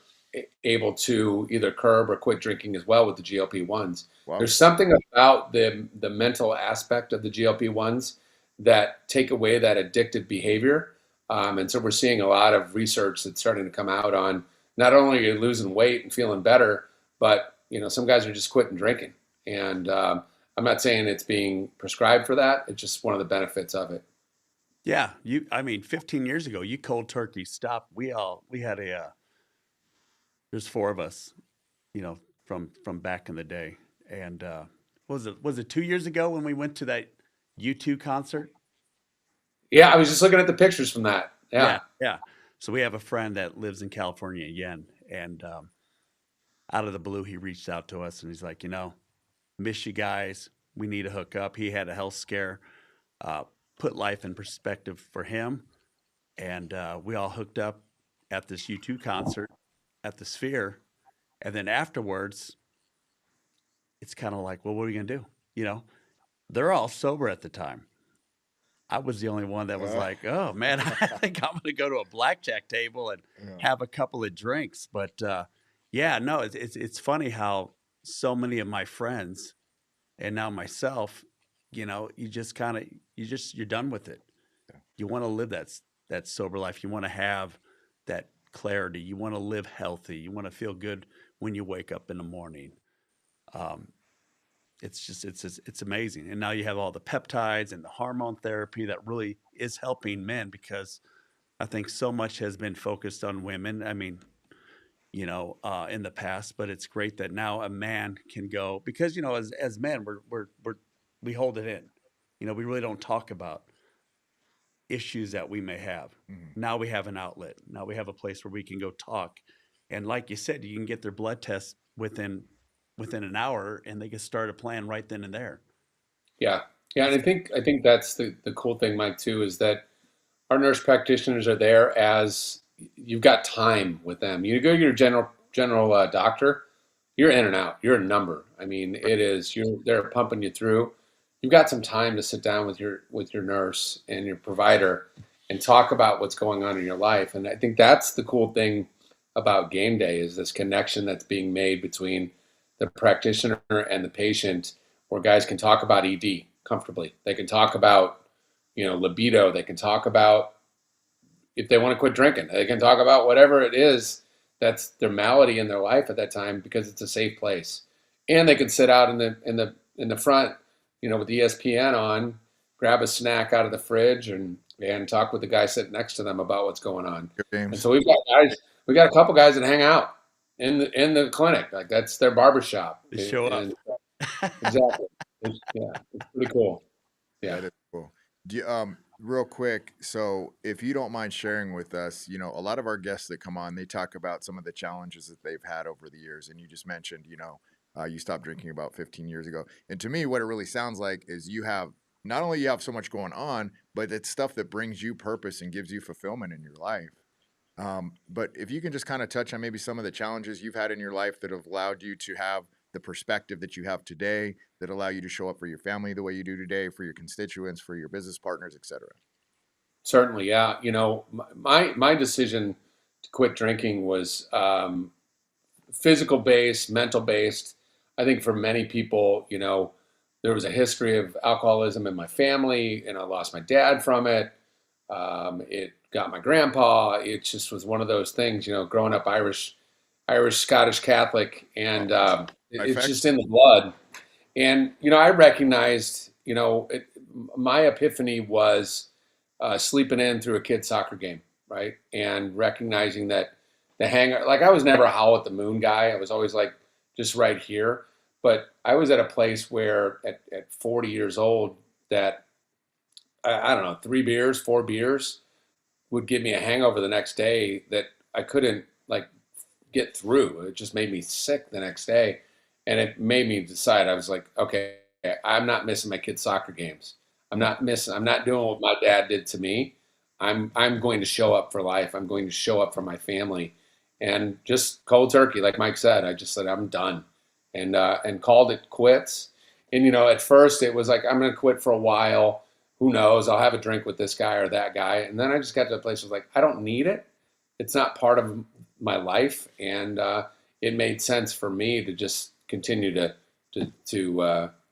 able to either curb or quit drinking as well with the GLP-1s. Wow. There's something about the mental aspect of the GLP-1s that take away that addictive behavior. And so we're seeing a lot of research that's starting to come out on not only are you losing weight and feeling better, but some guys are just quitting drinking. And I'm not saying it's being prescribed for that. It's just one of the benefits of it. Yeah, I mean, 15 years ago, you cold turkey stopped. We had there's four of us, from back in the day. And was it 2 years ago when we went to that U2 concert? Yeah, I was just looking at the pictures from that. Yeah, Yeah. yeah. So we have a friend that lives in California, Yen, and out of the blue, he reached out to us and he's like, miss you guys. We need to hook up. He had a health scare, uh, put life in perspective for him, and we all hooked up at this U2 concert at the Sphere. And then afterwards, it's kind of like, well, what are we gonna do? You know, they're all sober at the time. I was the only one that was Uh, like, oh man, I think I'm gonna go to a blackjack table and yeah. have a couple of drinks. But yeah, no, it's funny how so many of my friends and now myself, you just kind of you're done with it. You want to live that sober life. You want to have that clarity. You want to live healthy. You want to feel good when you wake up in the morning. Um, it's amazing. And now you have all the peptides and the hormone therapy that really is helping men because I think so much has been focused on women. I mean, in the past, but it's great that now a man can go because as men we hold it in. We really don't talk about issues that we may have. Mhm. Now we have an outlet. Now we have a place where we can go talk. And like you said, you can get their blood test within an hour and they can start a plan right then and there. Yeah. Yeah. And I think that's the cool thing, Mike, too, is that our nurse practitioners are there as you've got time with them. You go to your general doctor, you're in and out. You're a number. I mean, they're pumping you through. You've got some time to sit down with your nurse and your provider and talk about what's going on in your life. And I think that's the cool thing about game day is this connection that's being made between the practitioner and the patient, where guys can talk about ED comfortably. They can talk about libido. They can talk about if they want to quit drinking. They can talk about whatever it is that's their malady in their life at that time because it's a safe place. And they can sit out in the front, with ESPN on, grab a snack out of the fridge and talk with the guy sitting next to them about what's going on. Good And games. so we got a couple guys that hang out in the clinic. Like that's their barbershop. They show up. And exactly. Yeah, it's pretty cool. Yeah. That is cool. Real quick, so if you don't mind sharing with us, a lot of our guests that come on, they talk about some of the challenges that they've had over the years. And you just mentioned, you stopped drinking about 15 years ago. And to me, what it really sounds like is not only you have so much going on, but it's stuff that brings you purpose and gives you fulfillment in your life. But if you can just kind of touch on maybe some of the challenges you've had in your life that have allowed you to have the perspective that you have today, that allow you to show up for your family the way you do today, for your constituents, for your business partners, et cetera. Certainly, yeah. My decision to quit drinking was physical based, mental based. I think for many people, there was a history of alcoholism in my family, and I lost my dad from it. It got my grandpa. It just was one of those things, growing up Irish, Scottish Catholic, and it's just in the blood. And I recognized, my epiphany was sleeping in through a kid's soccer game, right? And recognizing that like I was never a howl at the moon guy. I was always like just right here. But I was at a place where at 40 years old that I don't know, 3 beers, 4 beers would give me a hangover the next day that I couldn't like get through. It just made me sick the next day. And it made me decide, I was like, okay, I'm not missing my kids' soccer games. I'm not doing what my dad did to me. I'm going to show up for life. I'm going to show up for my family. And just cold turkey, like Mike said, I just said, I'm done. And called it quits. And, at first it was like, I'm going to quit for a while. Who knows? I'll have a drink with this guy or that guy. And then I just got to a place where I was like, I don't need it. It's not part of my life. And it made sense for me to just continue to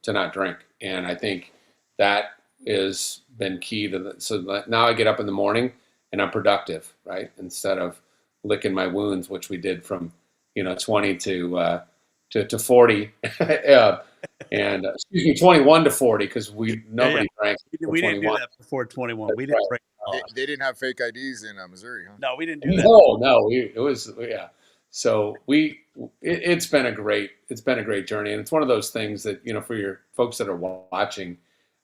not drink. And I think that has been key to so now I get up in the morning and I'm productive, right? Instead of licking my wounds, which we did from 20 to 40. And excuse me, 21 to 40 because Yeah, yeah. nobody drank before We didn't do 21. that before 21. That's We didn't right. break the They, law. they didn't have fake IDs in Missouri, huh? No, we didn't do that. No, it was yeah. So it's been a great journey, and it's one of those things that for your folks that are watching,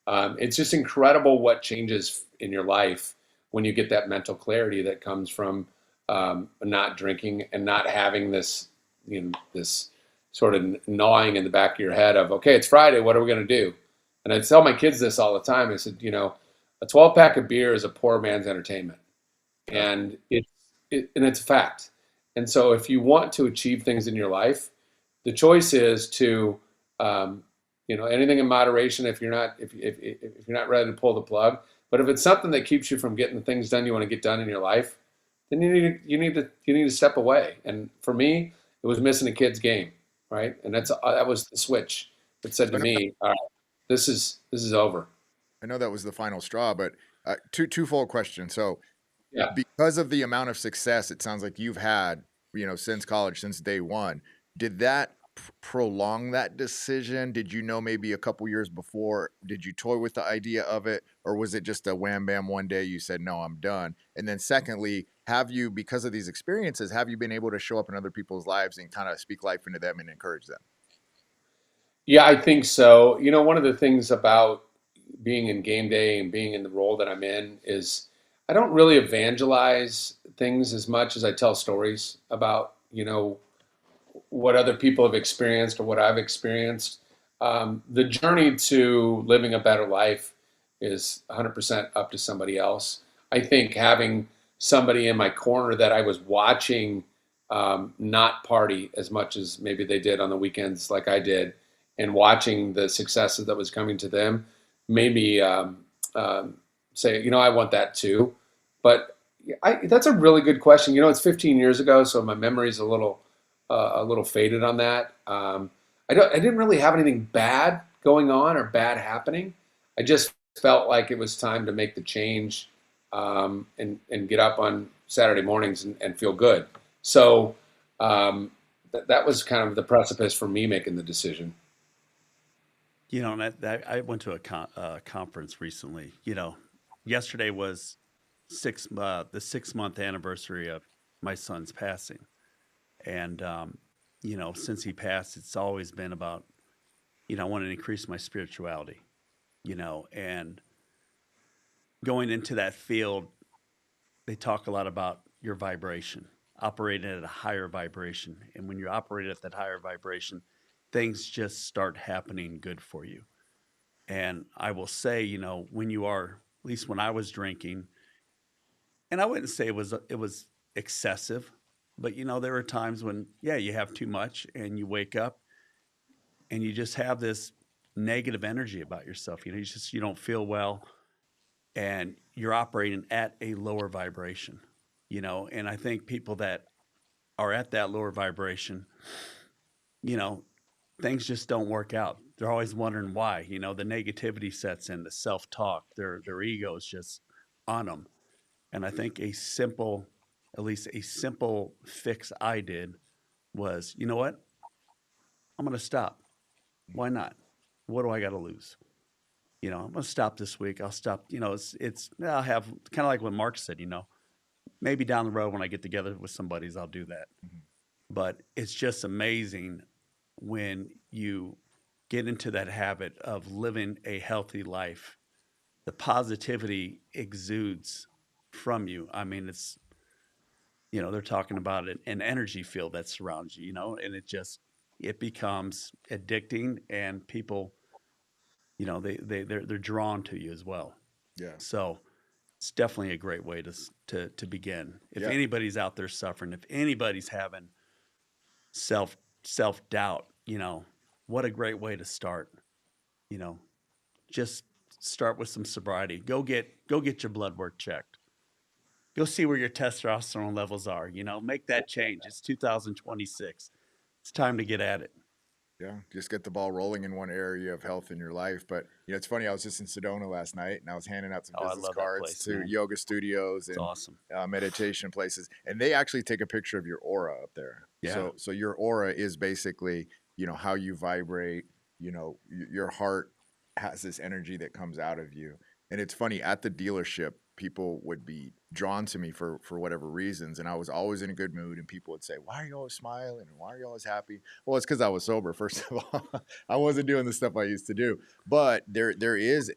it's just incredible what changes in your life when you get that mental clarity that comes from not drinking and not having this sort of gnawing in the back of your head of, okay, it's Friday, what are we going to do? And I tell my kids this all the time. I said, a 12 pack of beer is a poor man's entertainment, and it's a fact. And so if you want to achieve things in your life, the choice is to anything in moderation if you're not ready to pull the plug. But if it's something that keeps you from getting the things done you want to get done in your life, then you need to step away. And for me, it was missing a kid's game, right? And that was the switch that said to me, all right, this is over. I know that was the final straw, but twofold question. So, Yeah. because of the amount of success it sounds like you've had, since college, since day one, did that prolong that decision? Did you know maybe a couple years before? Did you toy with the idea of it, or was it just a wham bam one day you said, no, I'm done? And then secondly, have you, because of these experiences, have you been able to show up in other people's lives and kind of speak life into them and encourage them? Yeah, I think so. One of the things about being in game day and being in the role that I'm in is I don't really evangelize things as much as I tell stories about, what other people have experienced or what I've experienced. The journey to living a better life is 100% up to somebody else. I think having somebody in my corner that I was watching not party as much as maybe they did on the weekends, like I did, and watching the successes that was coming to them made me say, I want that too. But that's a really good question. It's 15 years ago, so my memory's a little faded on that. I didn't really have anything bad going on or bad happening. I just felt like it was time to make the change and get up on Saturday mornings and feel good. So that was kind of the precipice for me making the decision. And I went to a conference recently. Yesterday was the 6 month anniversary of my son's passing. And, since he passed, it's always been about, I want to increase my spirituality, and going into that field, they talk a lot about your vibration, operating at a higher vibration. And when you operate at that higher vibration, things just start happening good for you. And I will say, when you are, at least when I was drinking, and I wouldn't say it was excessive, but there were times when, yeah, you have too much and you wake up and you just have this negative energy about yourself. You don't feel well and you're operating at a lower vibration, and I think people that are at that lower vibration, you know, things just don't work out. They're always wondering why. The negativity sets in, the self-talk, their ego is just on them. And I think at least a simple fix I did was, you know what? I'm going to stop. Why not? What do I got to lose? I'm going to stop this week. I'll stop. I'll have kind of like what Mark said, maybe down the road when I get together with some buddies, I'll do that. Mhm. But it's just amazing when you get into that habit of living a healthy life. The positivity exudes from you. I mean, they're talking about an energy field that surrounds you, and it becomes addicting and people, they're drawn to you as well. Yeah. So it's definitely a great way to begin. If Yeah. anybody's out there suffering, if anybody's having self doubt, what a great way to start. You know, just start with some sobriety. Go get your blood work checked. Go see where your testosterone levels are. Make that change. It's 2026. It's time to get at it. Yeah, just get the ball rolling in one area of health in your life. But it's funny. I was just in Sedona last night, and I was handing out some Oh, I business love that cards place, to man. yoga studios It's and awesome. meditation places, and they actually take a picture of your aura up there. Yeah. So your aura is basically how you vibrate, your heart has this energy that comes out of you. And it's funny, at the dealership, people would be drawn to me for whatever reasons, and I was always in a good mood. And people would say, "Why are you always smiling? And why are you always happy?" Well, it's because I was sober. First of all, I wasn't doing the stuff I used to do. But there is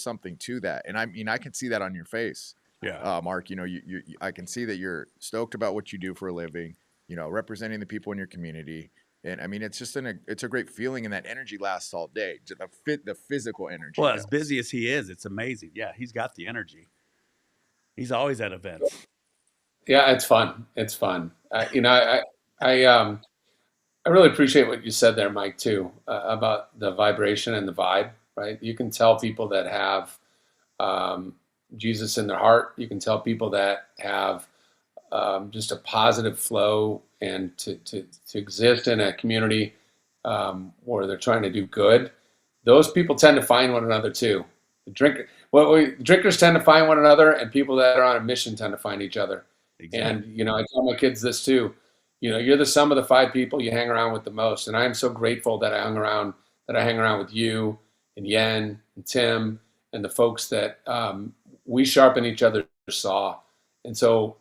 something to that, and I mean, I can see that on your face, Yeah. Mark. I can see that you're stoked about what you do for a living. Representing the people in your community. And I mean, it's a great feeling, and that energy lasts all day. The physical energy Well, as does. busy as he is, it's amazing. Yeah, he's got the energy. He's always at events. Yeah, it's fun. It's fun. I I really appreciate what you said there, Mike, too, about the vibration and the vibe. Right? You can tell people that have um, Jesus in their heart. You can tell people that have just a positive flow and to exist in a community where they're trying to do good. Those people tend to find one another too. Drinkers tend to find one another, and people that are on a mission tend to find each other. And Exactly. I tell my kids this too. You're the sum of the five people you hang around with the most. And I am so grateful that I hang around with you and Yen and Tim and the folks that we sharpen each other's saw. And so,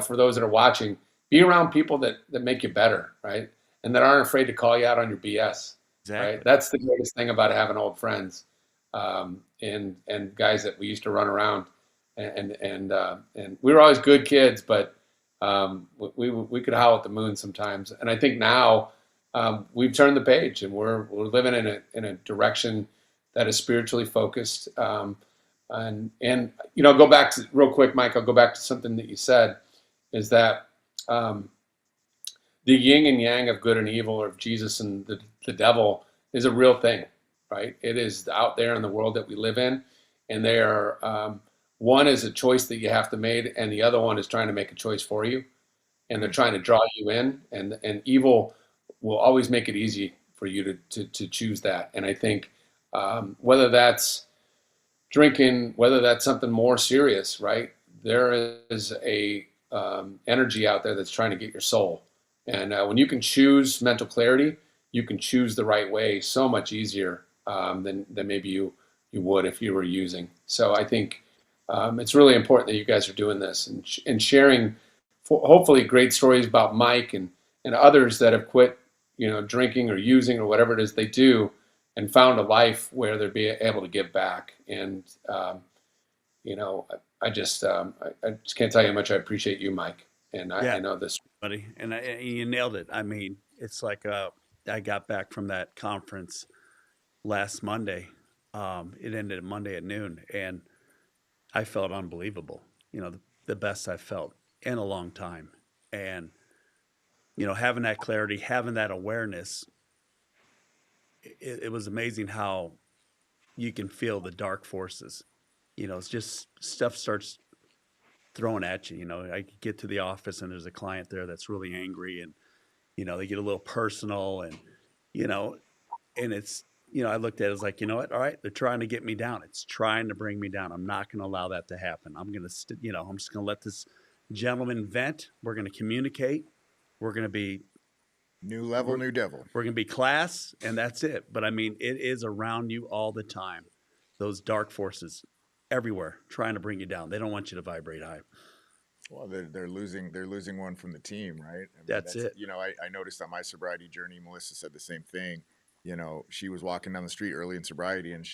for those that are watching, be around people that make you better, right? And that aren't afraid to call you out on your BS, right? Exactly. That's the greatest thing about having old friends, and guys that we used to run around, and we were always good kids, but we could howl at the moon sometimes. And I think now we've turned the page, and we're living in a direction that is spiritually focused. And go back to real quick, Mike. I'll go back to something that you said, is that um, the yin and yang of good and evil, or of Jesus and the devil, is a real thing, right? It is out there in the world that we live in, and they are one is a choice that you have to make, and the other one is trying to make a choice for you, and they're Mm. trying to draw you in, and evil will always make it easy for you to choose that. And I think whether that's drinking, whether that's something more serious, right? There is a energy out there that's trying to get your soul. And when you can choose mental clarity, you can choose the right way so much easier than maybe you would if you were using. So I think it's really important that you guys are doing this and sharing, hopefully, great stories about Mike and others that have quit, drinking or using or whatever it is they do, and found a life where they're be able to give back. And you know, I just can't tell you how much I appreciate you, Mike. And I Yeah, know this. buddy. And you nailed it. I mean, it's like I got back from that conference last Monday. It ended Monday at noon, and I felt unbelievable. The best I've felt in a long time. And having that clarity, having that awareness, it was amazing how you can feel the dark forces. It's just stuff starts throwing at you. I get to the office and there's a client there that's really angry, and they get a little personal, and you know, and it's I looked at it as like, what? All right, they're trying to get me down. It's trying to bring me down. I'm not going to allow that to happen. I'm going to, I'm just going to let this gentleman vent. We're going to communicate. We're going to be New level, we're, new devil. we're going to be class, and that's it. But I mean, it is around you all the time. Those dark forces everywhere trying to bring you down. They don't want you to vibrate high. Well, they're losing one from the team, right? I mean, That's that's it. I noticed on my sobriety journey, Melissa said the same thing. She was walking down the street early in sobriety, and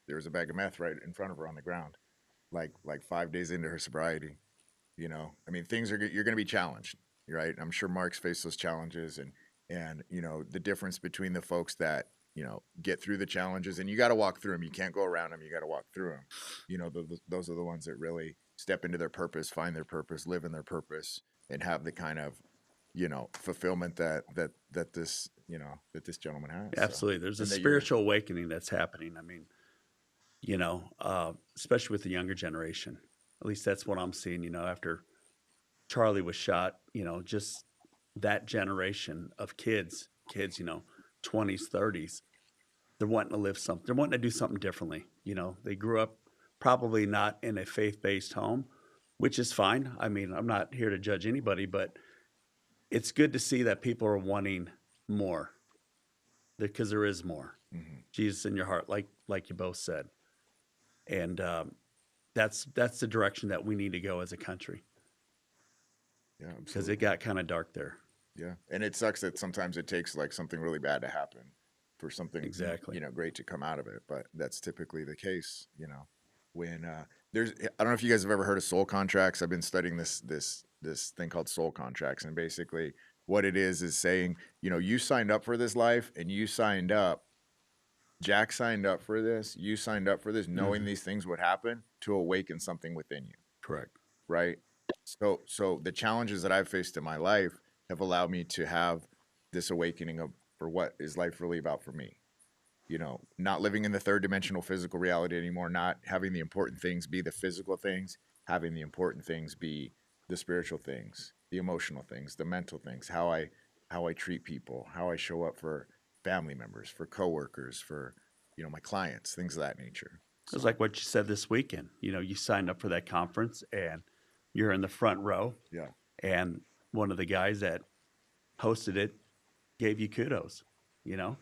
there was a bag of meth right in front of her on the ground, like 5 days into her sobriety. I mean, you're going to be challenged, right? I'm sure Mark's faced those challenges, and the difference between the folks that get through the challenges, and you got to walk through them. You can't go around them. You got to walk through them. Those are the ones that really step into their purpose, find their purpose, live in their purpose, and have the kind of fulfillment that this gentleman has. So, Absolutely. There's a and that you're spiritual awakening that's happening. I mean, especially with the younger generation. At least that's what I'm seeing, after Charlie was shot, just that generation of kids, 20s, 30s, they're wanting to live something. They're wanting to do something differently. They grew up probably not in a faith-based home, which is fine. I mean, I'm not here to judge anybody, but it's good to see that people are wanting more, because there is more. Mhm. Jesus in your heart, like you both said, and that's the direction that we need to go as a country Yeah, because absolutely. it got kind of dark there. Yeah, and it sucks that sometimes it takes like something really bad to happen for something Exactly. great to come out of it. But that's typically the case, when there's. I don't know if you guys have ever heard of soul contracts. I've been studying this thing called soul contracts, and basically what it is saying, you signed up for this life, and you signed up. Jack signed up for this. You signed up for this, knowing these things would happen to awaken something within you, Correct. right? So the challenges that I've faced in my life have allowed me to have this awakening for what is life really about for me. Not living in the third dimensional physical reality anymore, not having the important things be the physical things, having the important things be the spiritual things, the emotional things, the mental things, how I treat people, how I show up for family members, for coworkers, for my clients, things of that nature. It was So, like what you said this weekend. You signed up for that conference and you're in the front row, yeah, and one of the guys that hosted it gave you kudos. You know,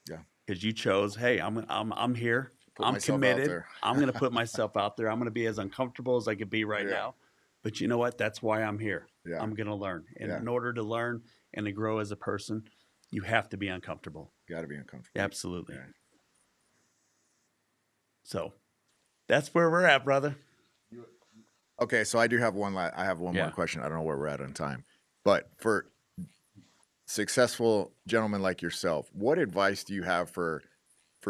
yeah. because you chose, hey, I'm here. Put I'm myself out committed. there. I'm going to put myself out there. I'm going to be as uncomfortable as I could be right Yeah, now. But you know what? That's why I'm here. yeah, I'm going to learn. And yeah. in order to learn and to grow as a person, you have to be uncomfortable. Got to be uncomfortable. Absolutely. Yeah. So that's where we're at, brother. Okay, so I do have I have one more Yeah. question. I don't know where we're at on time, but for successful gentlemen like yourself, what advice do you have for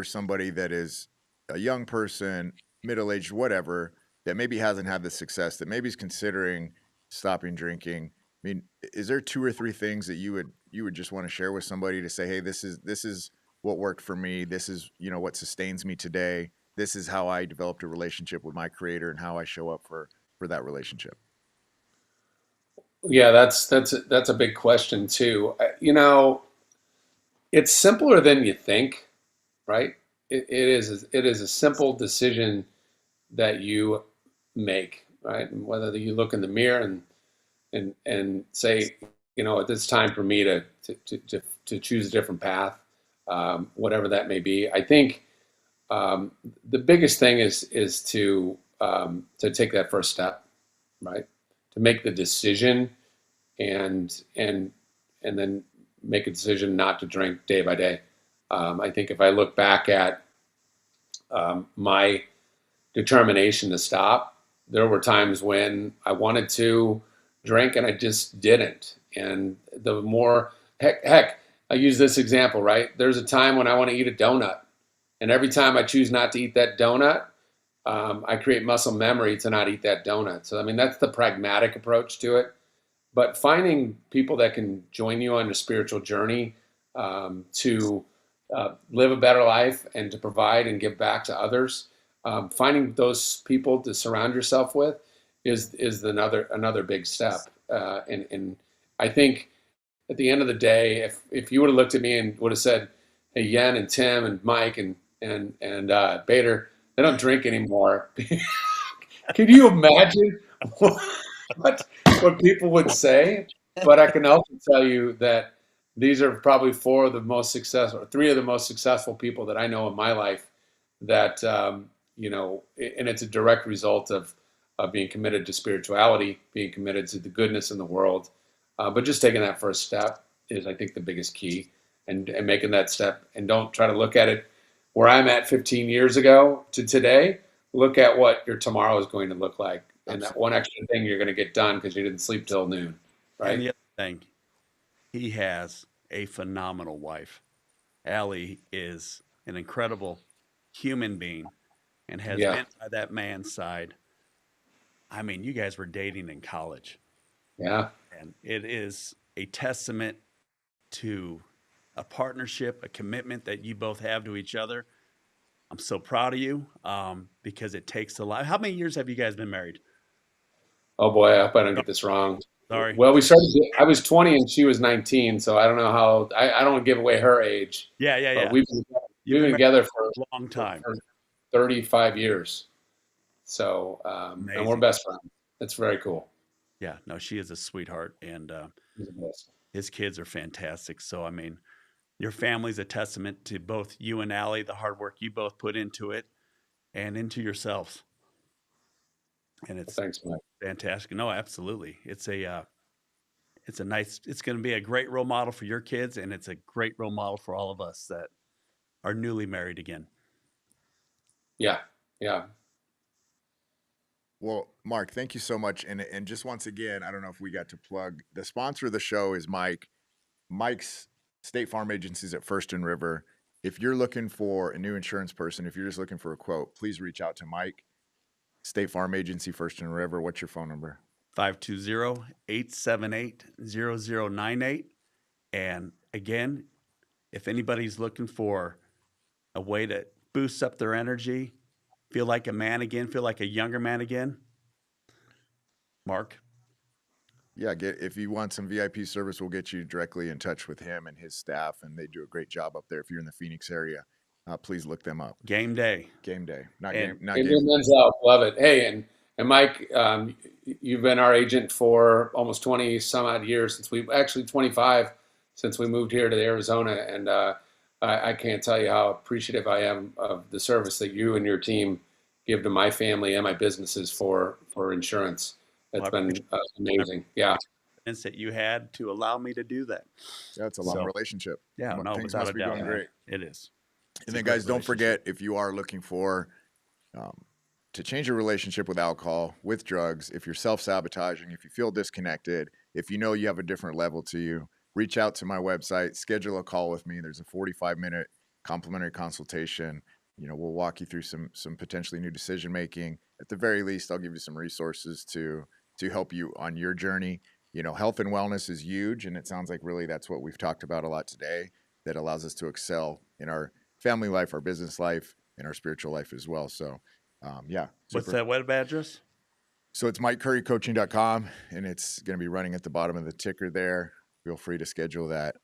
somebody that is a young person, middle aged, whatever, that maybe hasn't had the success, that maybe is considering stopping drinking? I mean, is there 2 or 3 things that you would just want to share with somebody to say, hey, this is what worked for me. This is what sustains me today. This is how I developed a relationship with my creator and how I show up for that relationship. Yeah, that's a big question too. It's simpler than you think, right? It is a simple decision that you make, right? And whether you look in the mirror and say, it's time for me to choose a different path, whatever that may be. I think the biggest thing is to take that first step, right? To make the decision and then make a decision not to drink day by day. I think if I look back at my determination to stop, there were times when I wanted to drink and I just didn't. And the more, heck, I use this example, right? There's a time when I want to eat a donut. And every time I choose not to eat that donut, I create muscle memory to not eat that donut. So, I mean, that's the pragmatic approach to it. But finding people that can join you on your spiritual journey to live a better life and to provide and give back to others, finding those people to surround yourself with is another big step. And I think at the end of the day, if you would have looked at me and would have said, "Hey, Yen and Tim and Mike and Bader, they don't drink anymore," can you imagine what what people would say? But I can also tell you that these are probably four of the most successful, or three of the most successful people that I know in my life. That and it's a direct result of being committed to spirituality, being committed to the goodness in the world. But just taking that first step is, I think, the biggest key, and making that step. And don't try to look at it where I'm at 15 years ago to today. Look at what your tomorrow is going to look like, and that one extra thing you're going to get done because you didn't sleep till noon, And right? the other thing, he has a phenomenal wife. Allie is an incredible human being and has Yeah, been by that man's side. I mean, you guys were dating in college, yeah. and it is a testament to a partnership, a commitment that you both have to each other. I'm so proud of you because it takes a lot. How many years have you guys been married? Oh boy, I hope I don't Oh, get this wrong. sorry. Well, we started. I was 20 and she was 19, so I don't know how. I don't give away her age, Yeah, yeah, but yeah. we've You've been been married together a long time. for 35 years. So, and we're Amazing. best friends. It's very cool. Yeah, no, she is a sweetheart, and He's the best. his kids are fantastic. So, I mean, your family's a testament to both you and Allie, the hard work you both put into it and into yourselves. And it's Thanks, Mike. fantastic. No, absolutely. It's going to be a great role model for your kids, and it's a great role model for all of us that are newly married again. Yeah. Yeah. Well, Mark, thank you so much. And just once again, I don't know if we got to plug the sponsor of the show is Mike. Mike's State Farm Agencies at First and River. If you're looking for a new insurance person, if you're just looking for a quote, please reach out to Mike. State Farm Agency, First and River. What's your phone number? 520-878-0098. And again, if anybody's looking for a way to boost up their energy, feel like a man again, feel like a younger man again, Mark. Yeah, if you want some VIP service, we'll get you directly in touch with him and his staff, and they do a great job up there. If you're in the Phoenix area, please look them up. Game day. Game day. Not And- game. Not Hey, game. men's health, love it. Hey, and Mike, you've been our agent for almost 20 some odd years since 25 since we moved here to Arizona, and I can't tell you how appreciative I am of the service that you and your team give to my family and my businesses for insurance. It's been amazing. Yeah. That you had to allow me to do that. Yeah, it's a long relationship. Yeah, no, Things without must a be doubt. going great. It is. And then, guys, don't forget, if you are looking for to change your relationship with alcohol, with drugs, if you're self-sabotaging, if you feel disconnected, if you know you have a different level to you, reach out to my website, schedule a call with me. There's a 45-minute complimentary consultation. We'll walk you through some potentially new decision-making. At the very least, I'll give you some resources to help you on your journey. Health and wellness is huge, and it sounds like really that's what we've talked about a lot today, that allows us to excel in our family life, our business life, and our spiritual life as well. So, yeah. What's that web address? So it's MikeCurryCoaching.com, and it's going to be running at the bottom of the ticker there. Feel free to schedule that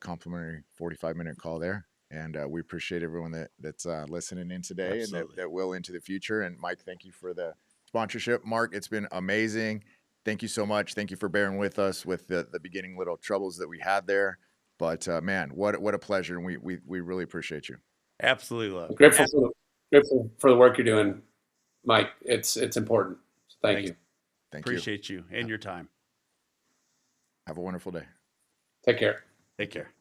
complimentary 45-minute call there. And we appreciate everyone that's listening in today. Absolutely. And that will into the future. And Mike, thank you for the sponsorship. Mark, it's been amazing. Thank you so much. Thank you for bearing with us with the beginning little troubles that we had there. But man, what a pleasure. And we really appreciate you. Absolutely love. Grateful for the work you're doing, Mike. It's important. So thank you. Thank you. Appreciate you and your time. Have a wonderful day. Take care. Take care.